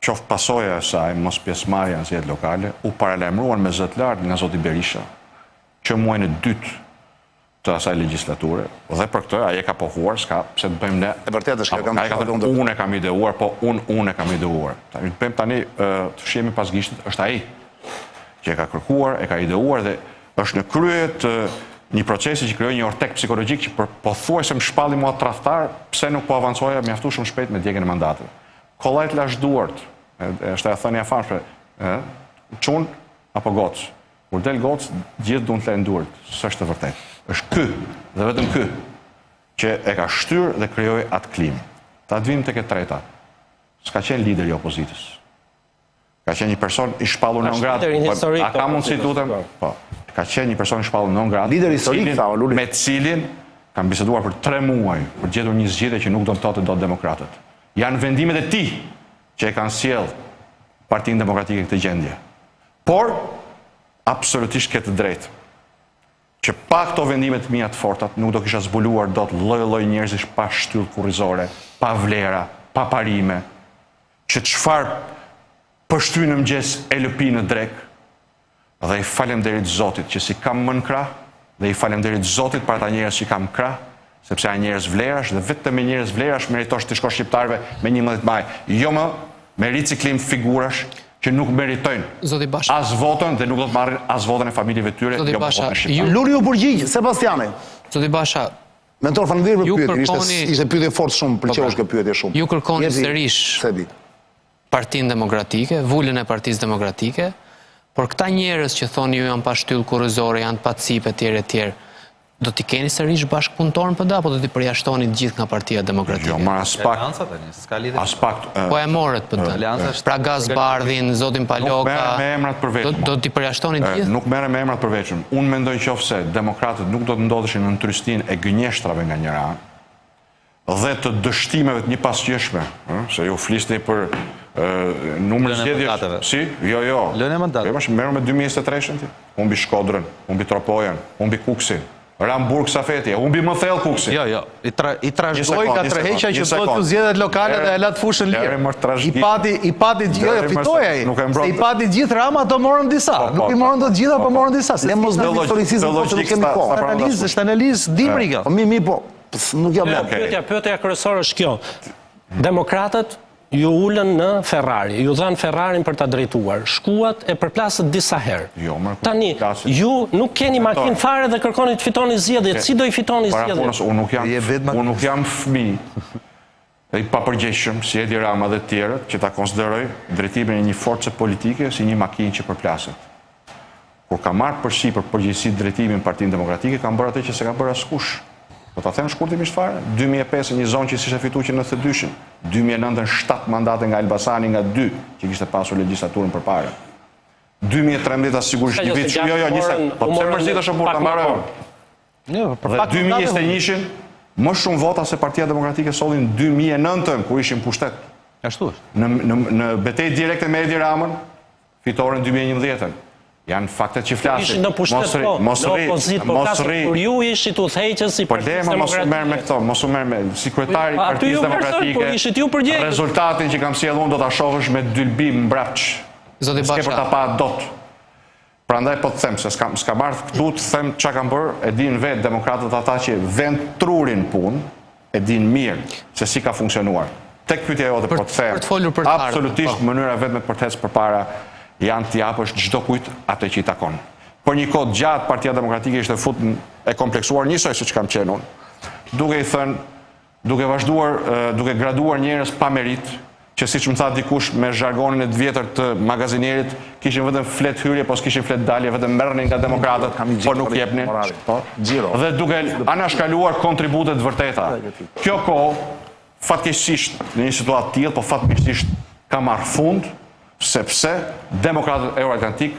qoftë pasoja e saj, mos pjesëmarrja në zgjedhjet lokale, u paralajmëruan me zot lart nga zoti Berisha, që muajin e dytë të asaj legjislature, dhe për këtë ai e ka pohuar, s'ka pse të bëjmë ne. E vërtetë është që ai ka thënë unë e kam ideuar, po unë e kam ideuar. Tani bëjmë tani të fshihemi pas gishtit, është ai që e ka kërkuar, e ka ideuar dhe është në krye të një procesi që krijoi një ortek psikologjik që pothuajse më shpalli mua tradhtar, pse nuk po avancoja mjaftueshëm shpejt me djegjen e mandateve. Kollajt lash duart, është ajo thënia e famshme, çun apo gocë. Kur del gocë, gjithë duan të lënë duart, s'është e vërtetë. Është ky, dhe vetëm ky, që e ka shtyrë dhe krijoi atë klimë. Ta vim tek e treta. S'ka qenë lider i opozitës. Ka qenë një person i shpallur non gratë. A ka mundësi tutem? Po. Ka qenë një person i shpallur non gratë. Lider historik, tha Luli. Me cilin kam biseduar për 3 muaj për gjetur një zgjidhje që nuk do të thotë dot demokratët. Janë vendimet e tij që e kanë sjell Partinë Demokratike këtë gjendje. Por absolutisht ke të drejtë që pa këto vendimet mia të forta nuk do kisha zbuluar dot lloj-lloj njerëzish pa shtyllë kurrizore, pa vlera, pa parime, që çfarë pështry në mëngjes e lëpi në drek, dhe i falemnderit Zotit që si kam më në krah, dhe i falemnderit Zotit për ata njerëz që kam krah, sepse janë njerëz vlerash dhe vetëm me njerëz vlerash meritosh të shkosh shqiptarëve me 11 maj. Jo më me riciklim figurash që nuk meritojnë as votën dhe nuk do të marrin as votën e familjeve tyre. Luri u përgjigj, Sebastiani. Zoti Basha, mentor, faleminderit për pyetjen, ishte pyetje fort shumë, pëlqeu kjo pyetje shumë. Ju kërkoni sërish Partinë Demokratike, vulën e Partisë Demokratike, por këta njerëz që thoni ju janë pa shtyllë kurrizore, janë pa cipë etj, do t'i keni sërish bashkëpunëtor në PD, apo do t'i përjashtoni gjithë nga Partia Demokratike? Jo, ma as pak... Po e morët PD. Pra Gazbardhin, Zotin Paloka... Nuk mere me emrat përveçëm. Do t'i përjashtoni gjithë? Nuk mere me emrat përveçëm. Unë mendoj qofse demokratët nuk do të ndodheshin në ndrystin e gënjeshtrave nga njëra dhe të dështimeve të një pasqyeshme, se ju flisni për numër zgjedhjesh. Si? Jo. Lënë mandat. Merru me 2023-shën ti. Humbi Shkodrën, humbi Tropojen, humbi Kuksin. Ramburg Safeti, humbi më thellë Kuksin. Jo. I trashëgoi ka tërheqja që do t'u zgjedhet lokale dhe e la të fushën lirë. I pati fitoi ai. I pati gjithë Rama, do morën disa. Nuk i morën dot gjitha, po morën disa. Ne mos bëjmë historicizëm, nuk kemi kohë. Është analizë dimri kjo. Po po. Nuk jam pyetja kryesore është kjo. Demokratët ju ulën në Ferrari, ju dhanë Ferrarin për ta drejtuar, shkuat e përplasët disa herë. Tani, ju nuk keni makinë fare dhe kërkoni të fitoni zgjedhjet, si do i fitoni zgjedhjet? Unë nuk jam fëmijë i papërgjegjshëm si Edi Rama dhe tjerët që ta konsideroj drejtimin e një force politike si një makinë që përplaset. Kur ka marrë përsipër përgjegjësi drejtimin Partinë Demokratike, ka bërë atë që se ka bërë askush. Do ta them shkurtimisht fare, 2005 një zonë që s'ishte fituar që në 92-shin, 2009 7 mandate nga Elbasani nga 2 që kishte pasur legjislaturën përpara. 2013 sigurisht një vit, një sekond, po pse mërzitesh burr ta mbaroj? Dhe 2021-shin më shumë vota se Partia Demokratike sollin 2009-ën kur ishin pushtet. Ashtu është. Në betejë direkte me Edi Ramën, fitoren 2011-ën. Janë faktet që flasin. Ishin në pushtet, në opozit, po kur ju ishit udhëheqës si Partisë Demokratike. Mos u merr me sekretari i Partisë Demokratike. Rezultatin që kam sjellë unë do ta shohësh me dylbi mbrapç. Zoti Basha. S'ke për ta pa dot. Prandaj po të them se s'ka marrë këtu të them çka kanë bërë, e din vetë demokratët ata që vend trurin punë, e din mirë se si ka funksionuar. Tek pyetja jote po të them. Absolutisht mënyra vetëm për të ecë përpara janë të japësh çdo kujt atë që i takon. Por një kohë gjatë Partia Demokratike ishte futën e kompleksuar njësoj siç kam qenë unë. Duke i thënë, duke vazhduar, duke graduar njerëz pa merit, që siç më tha dikush me zhargonin e të vjetër të magazinerit, kishin vetëm flet hyrje, po s'kishin flet dalje, vetëm merrnin nga demokratët, por nuk jepnin. Dhe duke anashkaluar kontributet vërteta. Kjo kohë fatkeqësisht në një situatë tillë, po fatkeqësisht ka marrë fund, sepse demokratët euroatlantik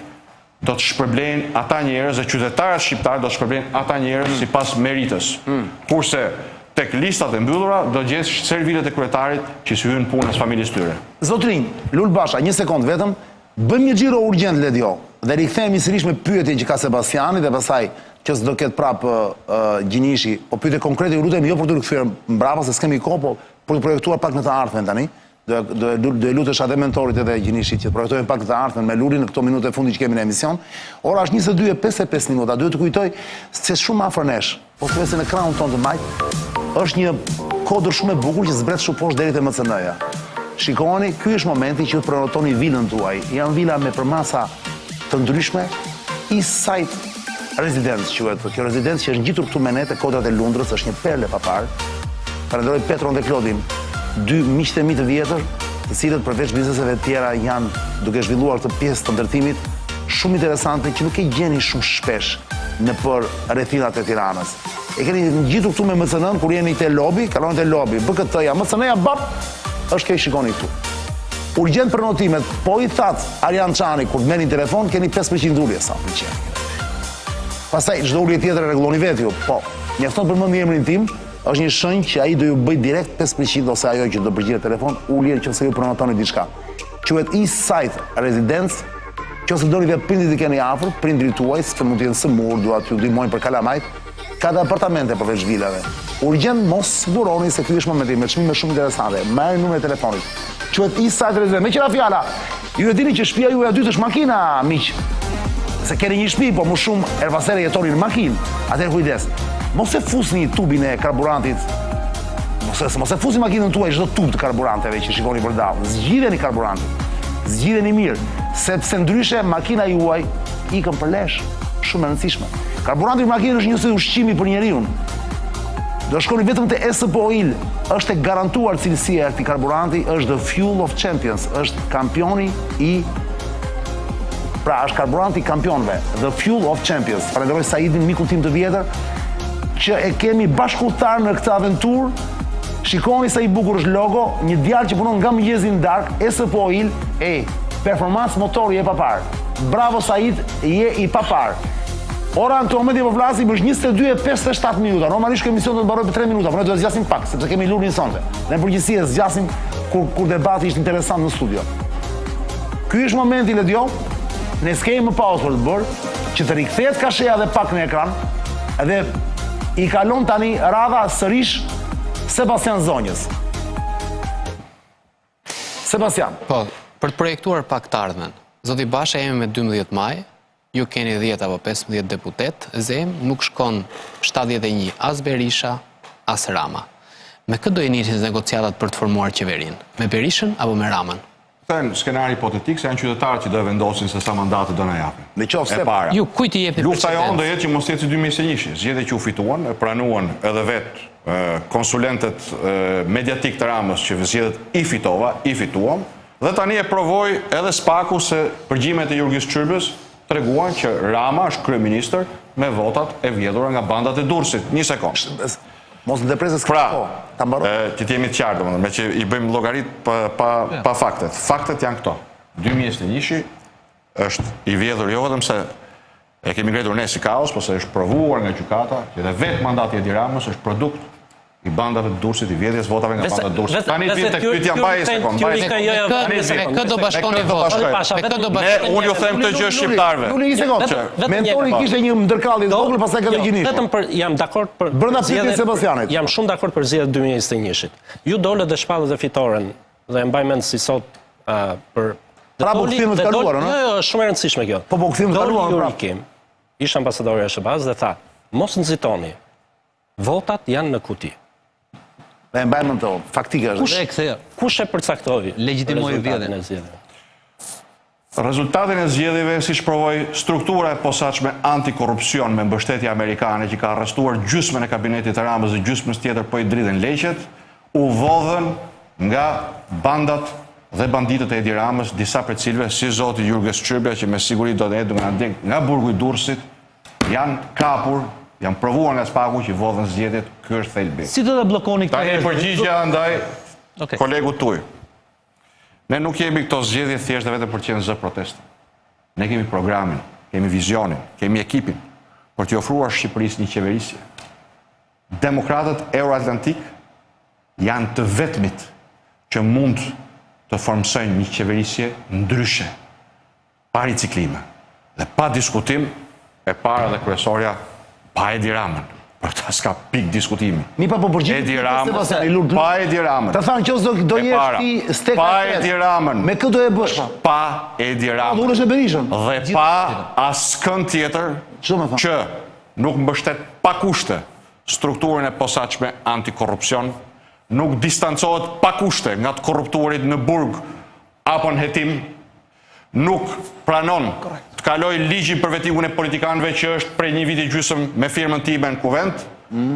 do të shpërblejnë ata njerëz dhe qytetarët shqiptarë do të shpërblejnë ata njerëz sipas meritës. Kurse tek listat e mbyllura do gjesh servilet e kryetarit që si hyn punës familjes tyre. Zotrin, Lul Basha, një sekond vetëm, bëjmë një xhiro urgjent Ledio dhe rikthehemi sërish me pyetjen që ka Sebastiani dhe pastaj që s'do ketë prapë Gjinishi, po pyetje konkrete ju lutem jo për të rikthyer mbrapa se s'kemi kohë, po për të projektuar pak në të ardhmen tani. Do e lutesh atë mentorit edhe Gjinishit që projektojnë pak të ardhmen me Lulin në këto minutë e fundit që kemi në emision. Ora është 22:55 minuta. Duhet të kujtoj se shumë afër nesh, po thuajse në ekranin tonë të majt, është një kodër shumë e bukur që zbret shumë poshtë deri te MCN-ja. Shikoni, ky është momenti që të prenotoni vilën tuaj. Janë vila me përmasa të ndryshme, Eastside Residence quhet. Kjo rezidencë që është ngjitur këtu me ne te kodrat e Lundrës, është një perle pa parë. Falenderoj Petron dhe Klodin, dy miqtë e mi të vjetër, të cilët përveç bizneseve të tjera janë duke zhvilluar këtë pjesë të ndërtimit shumë interesante që nuk e gjeni shumë shpesh në për rrethinat e Tiranës. E keni ngjitur këtu me MCN-n kur jeni te lobi, kaloni te lobi, BKT-ja, MCN-ja bap, është kjo i shikoni këtu. Urgjent për notimet, po i thatë Arjan Çani kur merrni telefon, keni 5% ulje sa më qenë. Pastaj çdo ulje tjetër e rregulloni vetë ju, po. Mjafton përmendni emrin tim, është një shenjë që ai do ju bëj direkt 5% ose ajo që do përgjigjet telefon, ulje nëse ju pronotoni diçka. Quhet Eastside Residence, nëse doni dhe prindit i keni afër, prindrit tuaj, se mund të jenë sëmur, duat ju ndihmojnë për kalamajt, ka dhe apartamente përveç vilave. Urgjent mos duroni se ky është momenti me çmime shumë interesante. Marrni numrin e telefonit quhet East Side Residence. Me qëra fjala, ju e dini që shtëpia juaj e dytë është makina, miq. Se keni një shtëpi, po më shumë erpasere jetoni në makinë. Atëherë kujdes. Mos e fusni tubin e karburantit. Mos e fusni makinën tuaj çdo tub të karburanteve që shikoni përdallë. Zgjidheni karburantin. Zgjidheni mirë, sepse ndryshe makina juaj ikën për lesh. Shumë e rëndësishme. Karburanti i makinës është një si ushqimi për njeriu. Do shkoni vetëm te SPO Oil, është e garantuar cilësia e këtij karburanti, është the fuel of champions, është kampioni i është karburanti i kampionëve, the fuel of champions. Falenderoj Saidin, mikun tim të vjetër, që e kemi bashkëpunëtar në këtë aventurë. Shikoni sa i bukur është logo, një djalë që punon nga mëngjesi në darkë, SPO Oil, performancë motori e papar. Bravo Said, je i papar. Ora në të momenti po flasim është 22:57 minuta. Normalisht kjo emision do të mbaroj për 3 minuta, por ne do të zgjasim pak, sepse kemi Lurin sonte. Ne në përgjithësi e zgjasim kur debati ishte interesant në studio. Ky është momenti Ledio, ne s'kemi më pauzë për të bërë, që të rikthehet Kasheja dhe pak në ekran, edhe i kalon tani radha sërish Sebastian Zonjës. Sebastian. Po, për të projektuar pak të ardhmen, zoti Basha jemi me 12 maj, ju keni 10 apo 15 deputet, zem nuk shkon 71, as Berisha, as Rama. Me këtë do i nisin negociatat për të formuar qeverin? Me Berishën apo me Ramën? Në skenari hipotetik se janë qytetarët që do e vendosin se sa mandate do na japin. Në qoftë se para. Ju kujt i jepni Lufta jonë do jetë që mos jetë si 2021. Zgjedhjet që u fituan, e pranuan edhe vetë konsulentet mediatik të Ramës që zgjedhjet i fituam, dhe tani e provoj edhe spaku se përgjimet e Jurgis Çrbës treguan që Rama është kryeministër me votat e vjedhura nga bandat e Durrësit. Një sekond. Mos ndërpresës ta mbaroj. Që të jemi të qartë, domethënë, me që i bëjmë llogarit pa faktet. Faktet janë këto. 2021 është i vjedhur jo vetëm se e kemi ngritur ne si kaos, por se është provuar nga gjykata që edhe vetë mandati i Edi Ramës është produkt i bandave të Durrësit, i vjedhjes votave nga bandat e Durrësit. Tani vjen tek pyetja mbaj sekond. Me kë do bashkoni votë? Unë ju them këtë gjë shqiptarëve. Unë një sekond. Mentori kishte një ndërkallje të vogël, pastaj ka gjinish. Vetëm për jam dakord për brenda pyetjes Sebastianit. Jam shumë dakord për zgjedhjet 2021-shit. Ju dolët dhe shpallët e fitoren dhe e mbaj mend si sot për pra po kthim të kaluar, ëh? Jo, shumë e rëndësishme kjo. Po kthim të kaluar pra. Ish ambasadori i SBA-s dhe tha, mos nxitoni. Votat janë në kuti. Ne mbajmë këto, faktike është. Kush e përcaktoi? Legjitimoi vjedhjen e zgjedhjeve. Rezultatin e zgjedhjeve, siç provoi struktura e posaçme antikorrupsion me mbështetje amerikane që ka arrestuar gjysmën e kabinetit të Ramës dhe gjysmës tjetër po i dridhen leqet, u vodhën nga bandat dhe banditët e Edi Ramës, disa për cilve si zoti Jurgis Çrbja që me siguri do të jetë nga burgu i Durrësit, janë kapur, janë provuar nga spaku që vodhën zgjedhjet, ky është thelbi. Si do ta bllokoni këtë? Tani përgjigja ndaj kolegut tuaj. Ne nuk jemi këto zgjedhje thjesht vetëm për të qenë zë proteste. Ne kemi programin, kemi vizionin, kemi ekipin për t'i ofruar Shqipërisë një qeverisje. Demokratët Euroatlantik janë të vetmit që mund të formsojnë një qeverisje ndryshe, pa riciklime dhe pa diskutim, e para dhe kryesorja pa Edi Ramën. Për ta s'ka pik diskutimi. Mi pa po përgjigj. Edi Ramën, pa Edi Ramën. Ta thanë qoftë do jesh ti stek. Pa Edi Ramën. Me këtë do e bësh. Pa Edi Ramën. Do ulesh në Berishën. Dhe pa askënd tjetër që nuk mbështet pa kushte strukturën e posaçme antikorrupsion, nuk distancohet pa kushte nga të korruptuarit në burg apo në hetim, nuk pranon të kaloj ligjin për vetimin e politikanëve që është prej një viti gjysmë me firmën time në kuvent,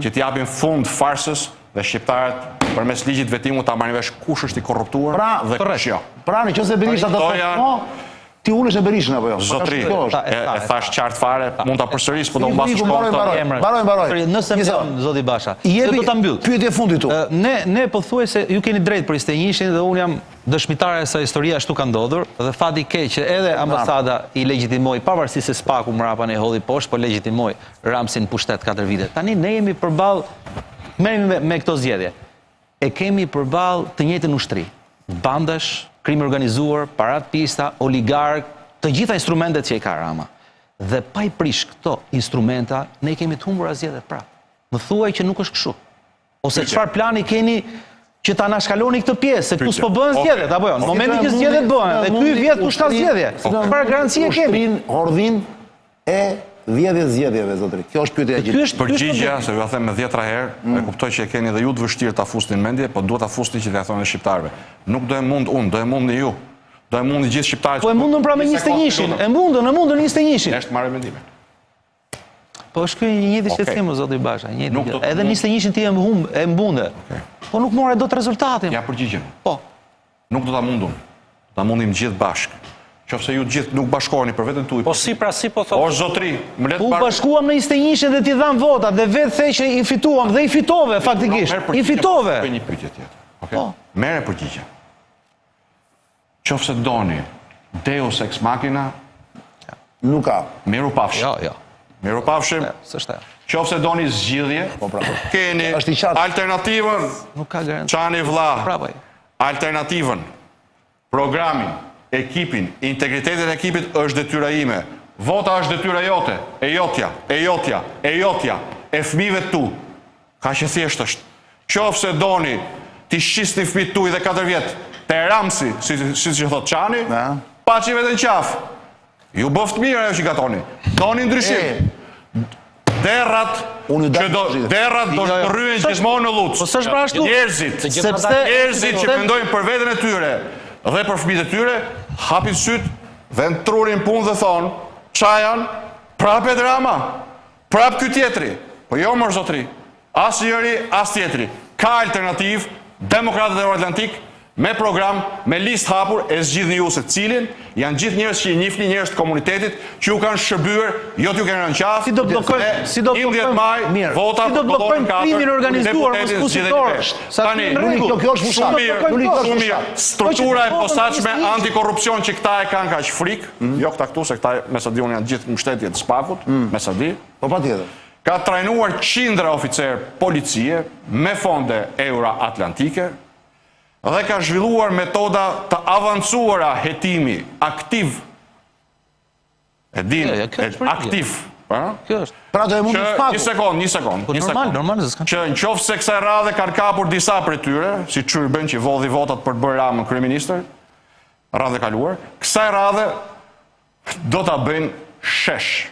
që t'japin fund farsës dhe shqiptarët përmes ligjit vetimut ta marrin vesh kush është i korruptuar dhe kush jo. Pra nëse Berisha do të thotë, ti ulesh në Berishën apo jo? Zotri, e thash qartë fare, mund ta përsëris, po do mbas shkollën. Mbaroj. Nëse zoti Basha, do ta mbyll. Pyetje fundit tu. Ne pothuajse ju keni drejt për 21-shin dhe unë jam dëshmitare se historia ashtu ka ndodhur dhe fati keq që edhe ambasada i legjitimoi pavarësisht se spaku mrapa ne hodhi poshtë, po legjitimoi Ramsin pushtet 4 vite. Tani ne jemi përballë me këto zgjedhje. E kemi përballë të njëjtën ushtri. Bandash, krim organizuar, parat pista, oligark, të gjitha instrumentet që i ka Rama. Dhe pa i prish këto instrumenta, ne kemi të humbur zgjedhjet prapë. Më thuaj që nuk është kështu. Ose çfarë plani keni që ta nashkaloni këtë pjesë, se këtu s'po bëhen zgjedhjet, apo jo? Në momentin që zgjedhjet bëhen, dhe ky vjet kush ka zgjedhje? Çfarë garancie kemi? Hordhin e zgjedhjeve, zotëri. Kjo është pyetja e gjithë. Përgjigja, se ju a them me 10 herë, e kuptoj që e keni dhe ju të vështirë ta fusni në mendje, po duhet ta fusni që t'ia thonë shqiptarëve. Nuk do e mund unë, do e mundni ju. Do e mundi gjithë shqiptarët. Po e mundën pra me 21-shin. E mundën 21-shin. Është marrë mendimin. Po është ky një njëjti shqetësim, zoti Basha, edhe 21-shin ti e mbunde. Po nuk more dot rezultatin. Ja përgjigjen. Po. Nuk do ta mundun. Ta mundim gjithë bashkë. Qofse ju gjithë nuk bashkoheni për veten tuaj. Po si pra si po thotë? O zotri, më le të U bashkuam në 21-shin dhe ti dhan votat dhe vetë the që i fituam dhe i fitove faktikisht. I fitove. Një pyetje tjetër. Okej. Merre përgjigjen. Qofse doni Deus ex machina, nuk ka. Miru pafshim. Jo. Miru pafshim. S'është ajo. Qofse doni zgjidhje, keni alternativën. Nuk ka garanci. Çani vlla. Bravo. Alternativën, programin, ekipin, integritetin e ekipit është detyra ime. Vota është detyra jote, e jotja, e fëmijëve tu. Ka që thjesht është. Qofse doni ti shisni fëmijët tuaj dhe 4 vjet te Ramsi, si që thot Çani, paçi vetën qaf. Ju bëft mirë ajo që gatoni. Doni ndryshim. Derrat do rryen gjithmonë në Lut. Po s'është pra ashtu. Njerëzit që mendojnë për veten e tyre dhe për fëmijët e tyre, hapin syt dhe në trurin punë dhe thonë, qa janë? Prap e drama. Prap ky tjetri. Po jo mërë zotri. As njëri, as tjetri. Ka alternativ, Demokratët e Euroatlantik, me program, me listë hapur, e zgjidhni ju se cilin, janë gjithë njerëz që i njihni, njerëz të komunitetit, që ju kanë shërbyer, jo t'ju kanë rënë qafë. Si do blokojmë maj, vota si do blokojmë krimin organizuar mos kushtor. Tani, kjo është fushat. Shumë mirë. Struktura e posaçme antikorrupsion që këta e kanë kaq frikë, jo këta këtu se këta me sa diun janë gjithë mbështetje të Spakut, me sa di. Po patjetër. Ka trajnuar qindra oficer policie me fonde euro-atlantike dhe ka zhvilluar metoda të avancuara hetimi aktiv. Aktiv. Pra do e mund të spaku. Një sekond. Normal, që në qoftë se kësaj radhe kanë kapur disa prej tyre, si Çyrben që vodhi votat për të bërë Ramën kryeministër, radhe kaluar, kësaj radhe do ta bëjnë shesh.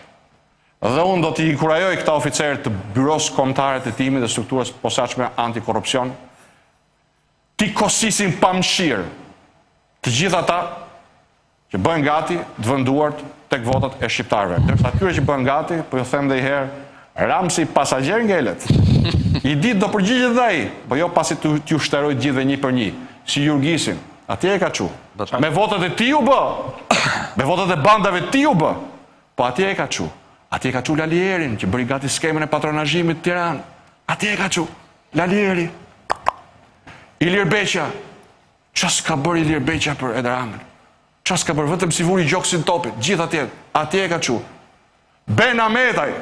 Dhe unë do t'i inkurajoj këta oficerë të byros kombëtare të timit dhe strukturës posaçme antikorrupsion, ti kosisin pa mëshirë të gjithë ata që bëhen gati të vënduart tek votat e shqiptarëve. Ndërsa atyre që bëhen gati, po ju them dhe i herë, Ramsi pasagjer ngelet. I ditë do përgjigjet dhe ai, po jo pasi t'ju shteroj gjithë një për një, si Jurgisin. Atje e ka çu. Me votat e tij u bë. Me votat e bandave të tij u bë. Po atje e ka çu. Atje e ka çu Lalierin, që bëri gati skemën e patronazhimit të Tiranë. Atje e ka çu Lalieri. Ilir Beqa, qas ka bërë Ilir Beqa për Edi Ramën? Qas ka bërë vetëm si vuri gjoksin topit, gjithë atje e ka çu. Ben Ahmetaj,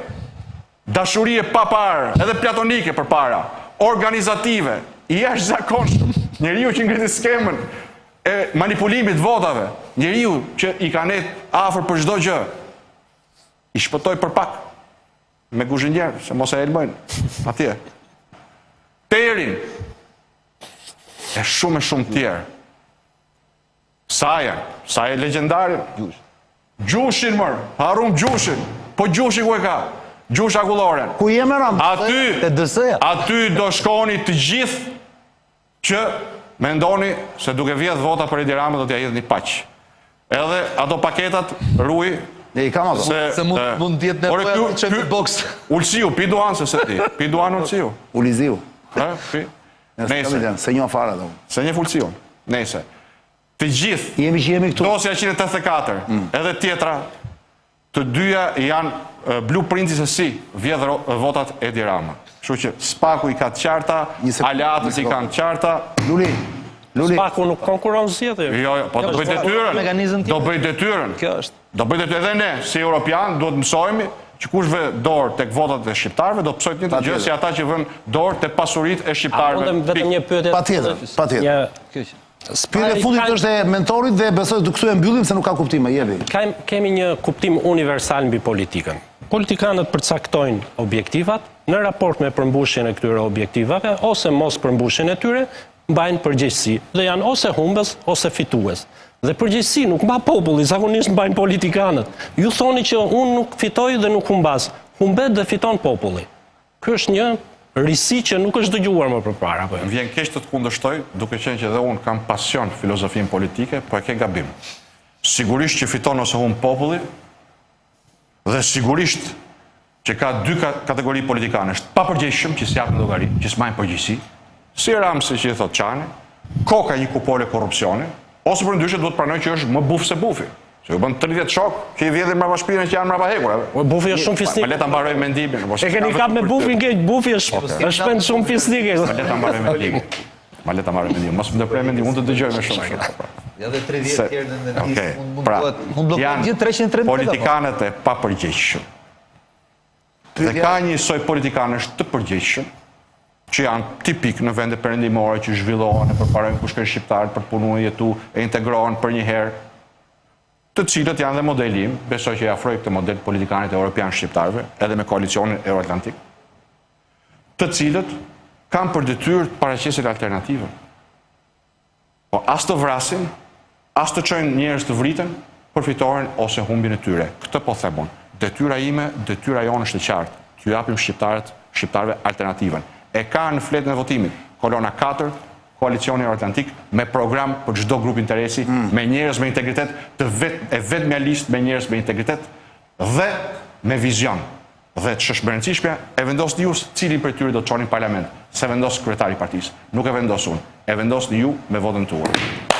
dashurie pa parë, edhe platonike për para, organizative, i jashtëzakonshëm, njeriu që ngriti skemën e manipulimit votave, njeriu që i ka net afër për çdo gjë, i shpëtoi për pak, me Guzhinjer, se mos e elmojnë, atje. Terin, e shumë tjerë. Sa e legendarin. Gjushin mërë, Harun Gjushin. Po Gjushi ku e ka? Gjush Akulloren. Ku jeme Ram? Aty do shkoni të gjithë që mendoni se duke vjedh vota për Edi Ramën do t'ja hedhni paq. Edhe ato paketat ruaj. I kam ato. Se mund t'jetë në pojë që në boks. Ulsiu, pi duan se se ti. Pi duan Ulsiu. Uliziu. Pi. Nese. Se një fara dhe. Se një Ulsiu. Nese. Të gjithë. Jemi këtu. Dosja 184. Edhe tjetra. Të dyja janë blueprinti se si vjedh votat Edi Rama. Kështu që Spaku i ka të qarta, aleatët i kanë të qarta. Luli. Spaku nuk konkuron zgjedhje. Jo, po do bëj detyrën. Do bëj detyrën. Kjo është. Do bëj detyrën edhe ne, si europian, duhet mësojmë që kush vë dorë tek votat e shqiptarëve do të mësojnë një të gjë si ata që vënë dorë tek pasuritë e shqiptarëve. Mundem vetëm një pyetje. Patjetër. Pyetja e fundit është e mentorit dhe besoj të këtu e mbyllim se nuk ka kuptim, jepi. Kemi një kuptim universal mbi politikën. Politikanët përcaktojnë objektivat në raport me përmbushjen e këtyre objektivave ose mos përmbushjen e tyre, mbajnë përgjegjësi dhe janë ose humbës ose fitues. Dhe përgjegjësi nuk mba populli, zakonisht mbajnë politikanët. Ju thoni që unë nuk fitoj dhe nuk humbas. Humbet dhe fiton populli. Ky është një risi që nuk është dëgjuar më përpara. Vjen keq të kundërshtoj, duke qenë që edhe unë kam pasion filozofinë politike, po e ke gabim. Sigurisht që fiton ose humb populli, dhe sigurisht që ka dy kategori politikanësh, pa përgjegjshëm që s'japin llogari, që s'majnë përgjegjësi, si Ramsi që i thot Çani, koka një kupole korrupsioni, ose për ndryshe duhet pranoj që është më buf se bufi. Se u bën 30 shok, që i vjedhin mbrapa shpinën që janë mbrapa hekur. Bufi është shumë fisnik. Ma le ta mbaroj mendimin. E keni kap me bufin keq, bufi është shpend shumë fisnik. Ma le ta mbaroj mendimin. Mos më ndërprej mendimin, unë të dëgjoj me shumë. Ja dhe 30 tjerë në listë mund blokojnë gjithë 330. Politikanët e papërgjegjshëm. Dhe ka një soi politikanësh të përgjegjshëm që janë tipik në vende perëndimore që zhvillohen e përparojnë kush kanë shqiptarët për të punuar, jetu, e integrohen për një herë, të cilët janë dhe modeli im, besoj që i afroj këtë model politikanit e europian shqiptarëve, edhe me koalicionin Euroatlantik, të cilët kanë për detyrë të paraqesin alternativën. Po as të vrasin, as të çojnë njerëz të vriten për fitoren ose humbjen e tyre. Këtë po them unë. Detyra ime, detyra jonë është e qartë. T'ju japim shqiptarëve alternativën. E ka në fletën e votimit, kolona 4, koalicioni Euroatlantik, me program për çdo grup interesi, me njerëz me integritet, e vetmja listë me njerëz me integritet dhe me vizion. Dhe të shëshbërëndësishmja e vendosni ju cilin për tyre do të çonin parlament, se vendos kryetari i partisë. Nuk e vendos unë, e vendosni ju me votën tuaj.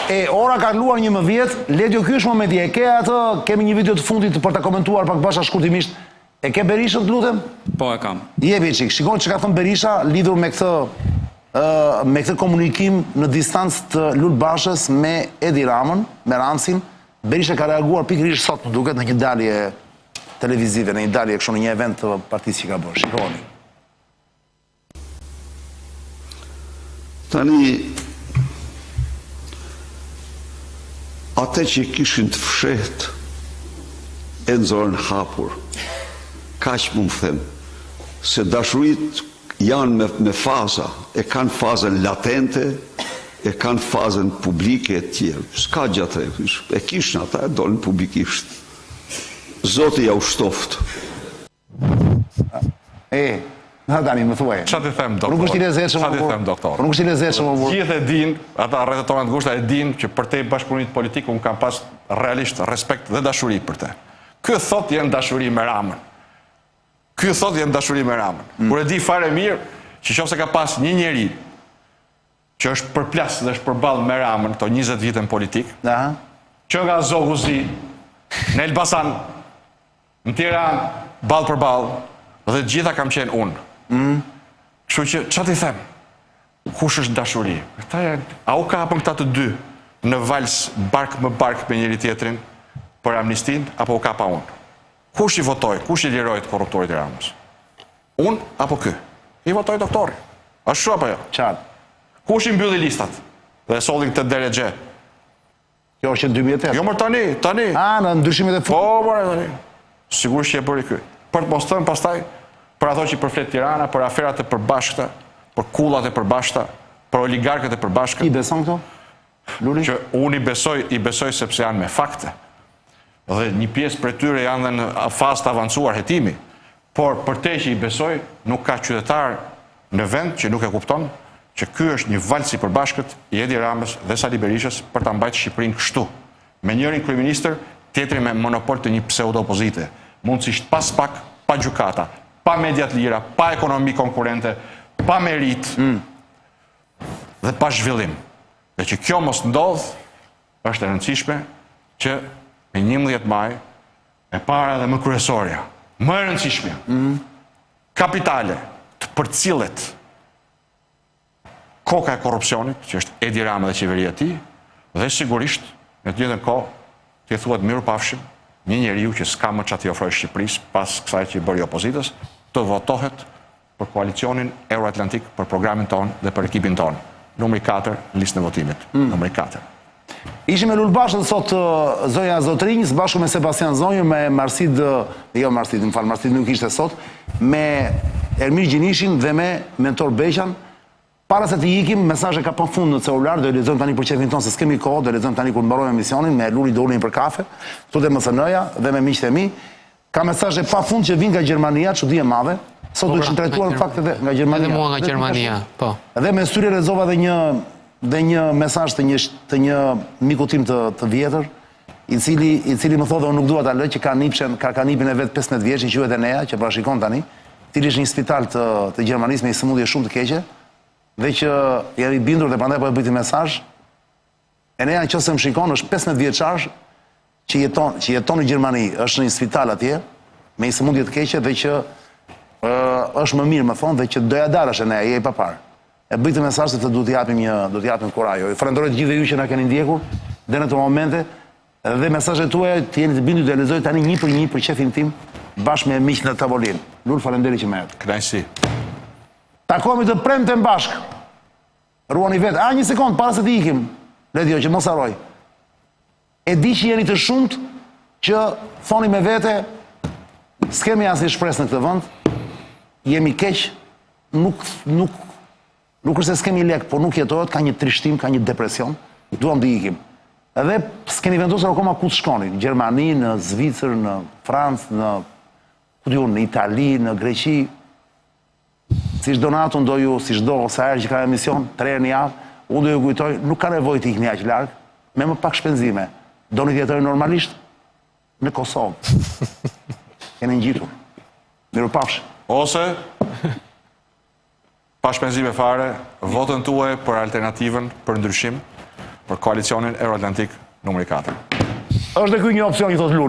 E ora ka kaluar 11 vjet, Ledjo ky është momenti, e ke atë, kemi një video të fundit për ta komentuar pak bashkë shkurtimisht. E ke Berishën, të lutem? Po e kam. Jepi çik, shikoni çka ka thënë Berisha lidhur me këtë komunikim në distancë të Lulbashës me Edi Ramën, me Ramsin. Berisha ka reaguar pikërisht sot, më duket, në një dalje televizive, në një dalje kështu në një event të partisë që ka bërë. Shikoni. Tani ate që kishin të fshet e nëzorën hapur, ka që më them, se dashurit janë me faza, e kanë fazën latente, e kanë fazën publike e tjerë. S'ka gjatë e kishën ata, e dolën publikisht. Zoti ja u shtoft. Në tani, më thuaj. Qa të them, doktor? Nuk është i lezetshëm. Qa të them, doktor? Nuk është i lezetshëm. Gjithë e din, ata rrethët tona të ngushta e din që për te bashkëpunimit politik unë kam pas realisht respekt dhe dashuri për te. Ky thot jenë dashuri me Ramën. Ky thot jenë dashuri me Ramën. Kur e di fare mirë, që qofse ka pas një njeri që është përplas dhe është përballë me Ramën këto 20 vite në politik, që nga Zoguzi, në Elbasan, në Tiranë, ballë për ballë, dhe gjitha kam qenë unë. Kështu që, që t'i them? Kush është dashuri? A u ka hapën këta të dy në vals bark më bark me njëri tjetrin për amnistin, apo u ka pa unë? Kush i votoj? Kush i liroj të korruptorit i Ramës? Unë apo ky? I votoj doktori. A shu apo jo? Qatë. Kush i mbylli listat? Dhe sollin këtë deregje? Kjo është 2008. Jo mërë tani. Në ndryshimet e fundit. Po, mërë tani. Sigurisht që e bëri ky. Për të mos thënë pastaj, për ato që i përflet Tirana, për aferat e përbashkëta, për kullat e përbashkëta, për oligarkët e përbashkëta. I beson këto? Luli? Që unë i besoj sepse janë me fakte. Dhe një pjesë për tyre janë dhe në fazë të avancuar hetimi. Por për te që i besoj, nuk ka qytetar në vend që nuk e kupton që ky është një valës i përbashkët i Edi Ramës dhe Sali Berishës për ta mbajtur Shqipërinë kështu. Me njërin kryeministër, tjetrin me monopol të një pseudo-opozite. Mundësisht pas pak, pa gjykata, pa mediat lira, pa ekonomi konkurrente, pa merit dhe pa zhvillim. Dhe që kjo mos ndodh, është e rëndësishme që me 11 maj e para dhe më kryesorja, më e rëndësishme, kapitale të përcillet koka e korrupsionit, që është Edi Rama dhe qeveria e tij, dhe sigurisht në të njëjtën kohë t'i thuhet mirupafshim një njeriu që s'ka më çati ofrojë Shqipërisë pas kësaj që i bëri opozitës, të votohet për koalicionin Euroatlantik, për programin ton dhe për ekipin ton. Numri 4, listën e votimit. Numri 4. Ishim me Lulbashën sot Zoja Zotrinjës, bashkë me Sebastian Zonjë, me Marsid, Marsid nuk ishte sot, me Ermir Gjinishin dhe me Mentor Beqan. Para se të ikim, mesazhe ka pa fund në celular, do e lexojmë tani për qefin tonë se s'kemi kohë, do e lexojmë tani kur mbarojmë emisionin, me Luli do ulemi për kafe, këtu dhe MSN-ja dhe me miqtë e mi. Ka mesazhe pa fund që vijnë nga Gjermania, çudi e madhe. Sot do të trajtuar në fakt edhe nga Gjermania. Edhe mua nga Gjermania, po. Dhe me syri lexova dhe një mesazh të një miku tim të vjetër, i cili më thotë, unë nuk dua ta lë, që ka kanipin e vet 15 vjeç, i quhet Enea, që parashikon tani, i cili është në një spital të Gjermanisë me një sëmundje shumë të keqe, dhe që jam i bindur dhe prandaj po e bëj mesazh. Enea, nëse më shikon, është 15 vjeçar që jeton në Gjermani, është në një spital atje, me një sëmundje të keqe dhe që është më mirë, më thonë, dhe që doja dalësh Enea, je i papar. E bëj të mesazh se të do t'i japim kurajo. Falenderoj të gjithëve ju që na keni ndjekur deri në këto momente. Dhe mesazhet tuaja të jeni të bindur të lexoj tani një për një për qefin tim bashkë me miq në tavolinë. Lul, falenderi që më erdh. Kënaqësi. Takohemi të premten bashk. Ruani vetë. Një sekond para se të ikim. Ledjo që mos harroj. E di që jeni të shumt që thoni me vete s'kemi asnjë shpresë në këtë vend. Jemi keq, nuk është se s'kemi lek, por nuk jetohet, ka një trishtim, ka një depresion. Duam të ikim. Edhe s'keni vendosur akoma ku të shkoni, në Gjermani, në Zvicër, në Francë, në Itali, në Greqi. Si çdo natë do ju, si çdo ose herë që ka emision, 3 herë në javë, unë do ju kujtoj, nuk ka nevojë të ikni aq larg, me më pak shpenzime. Doni të jetojnë normalisht në Kosovë. Keni ngjitur. Mirupafshi. Ose pa shpenzime fare, votën tuaj për alternativën për ndryshim, për koalicionin Euroatlantik numri 4. Është dhe ky një opsion, i thot Luli.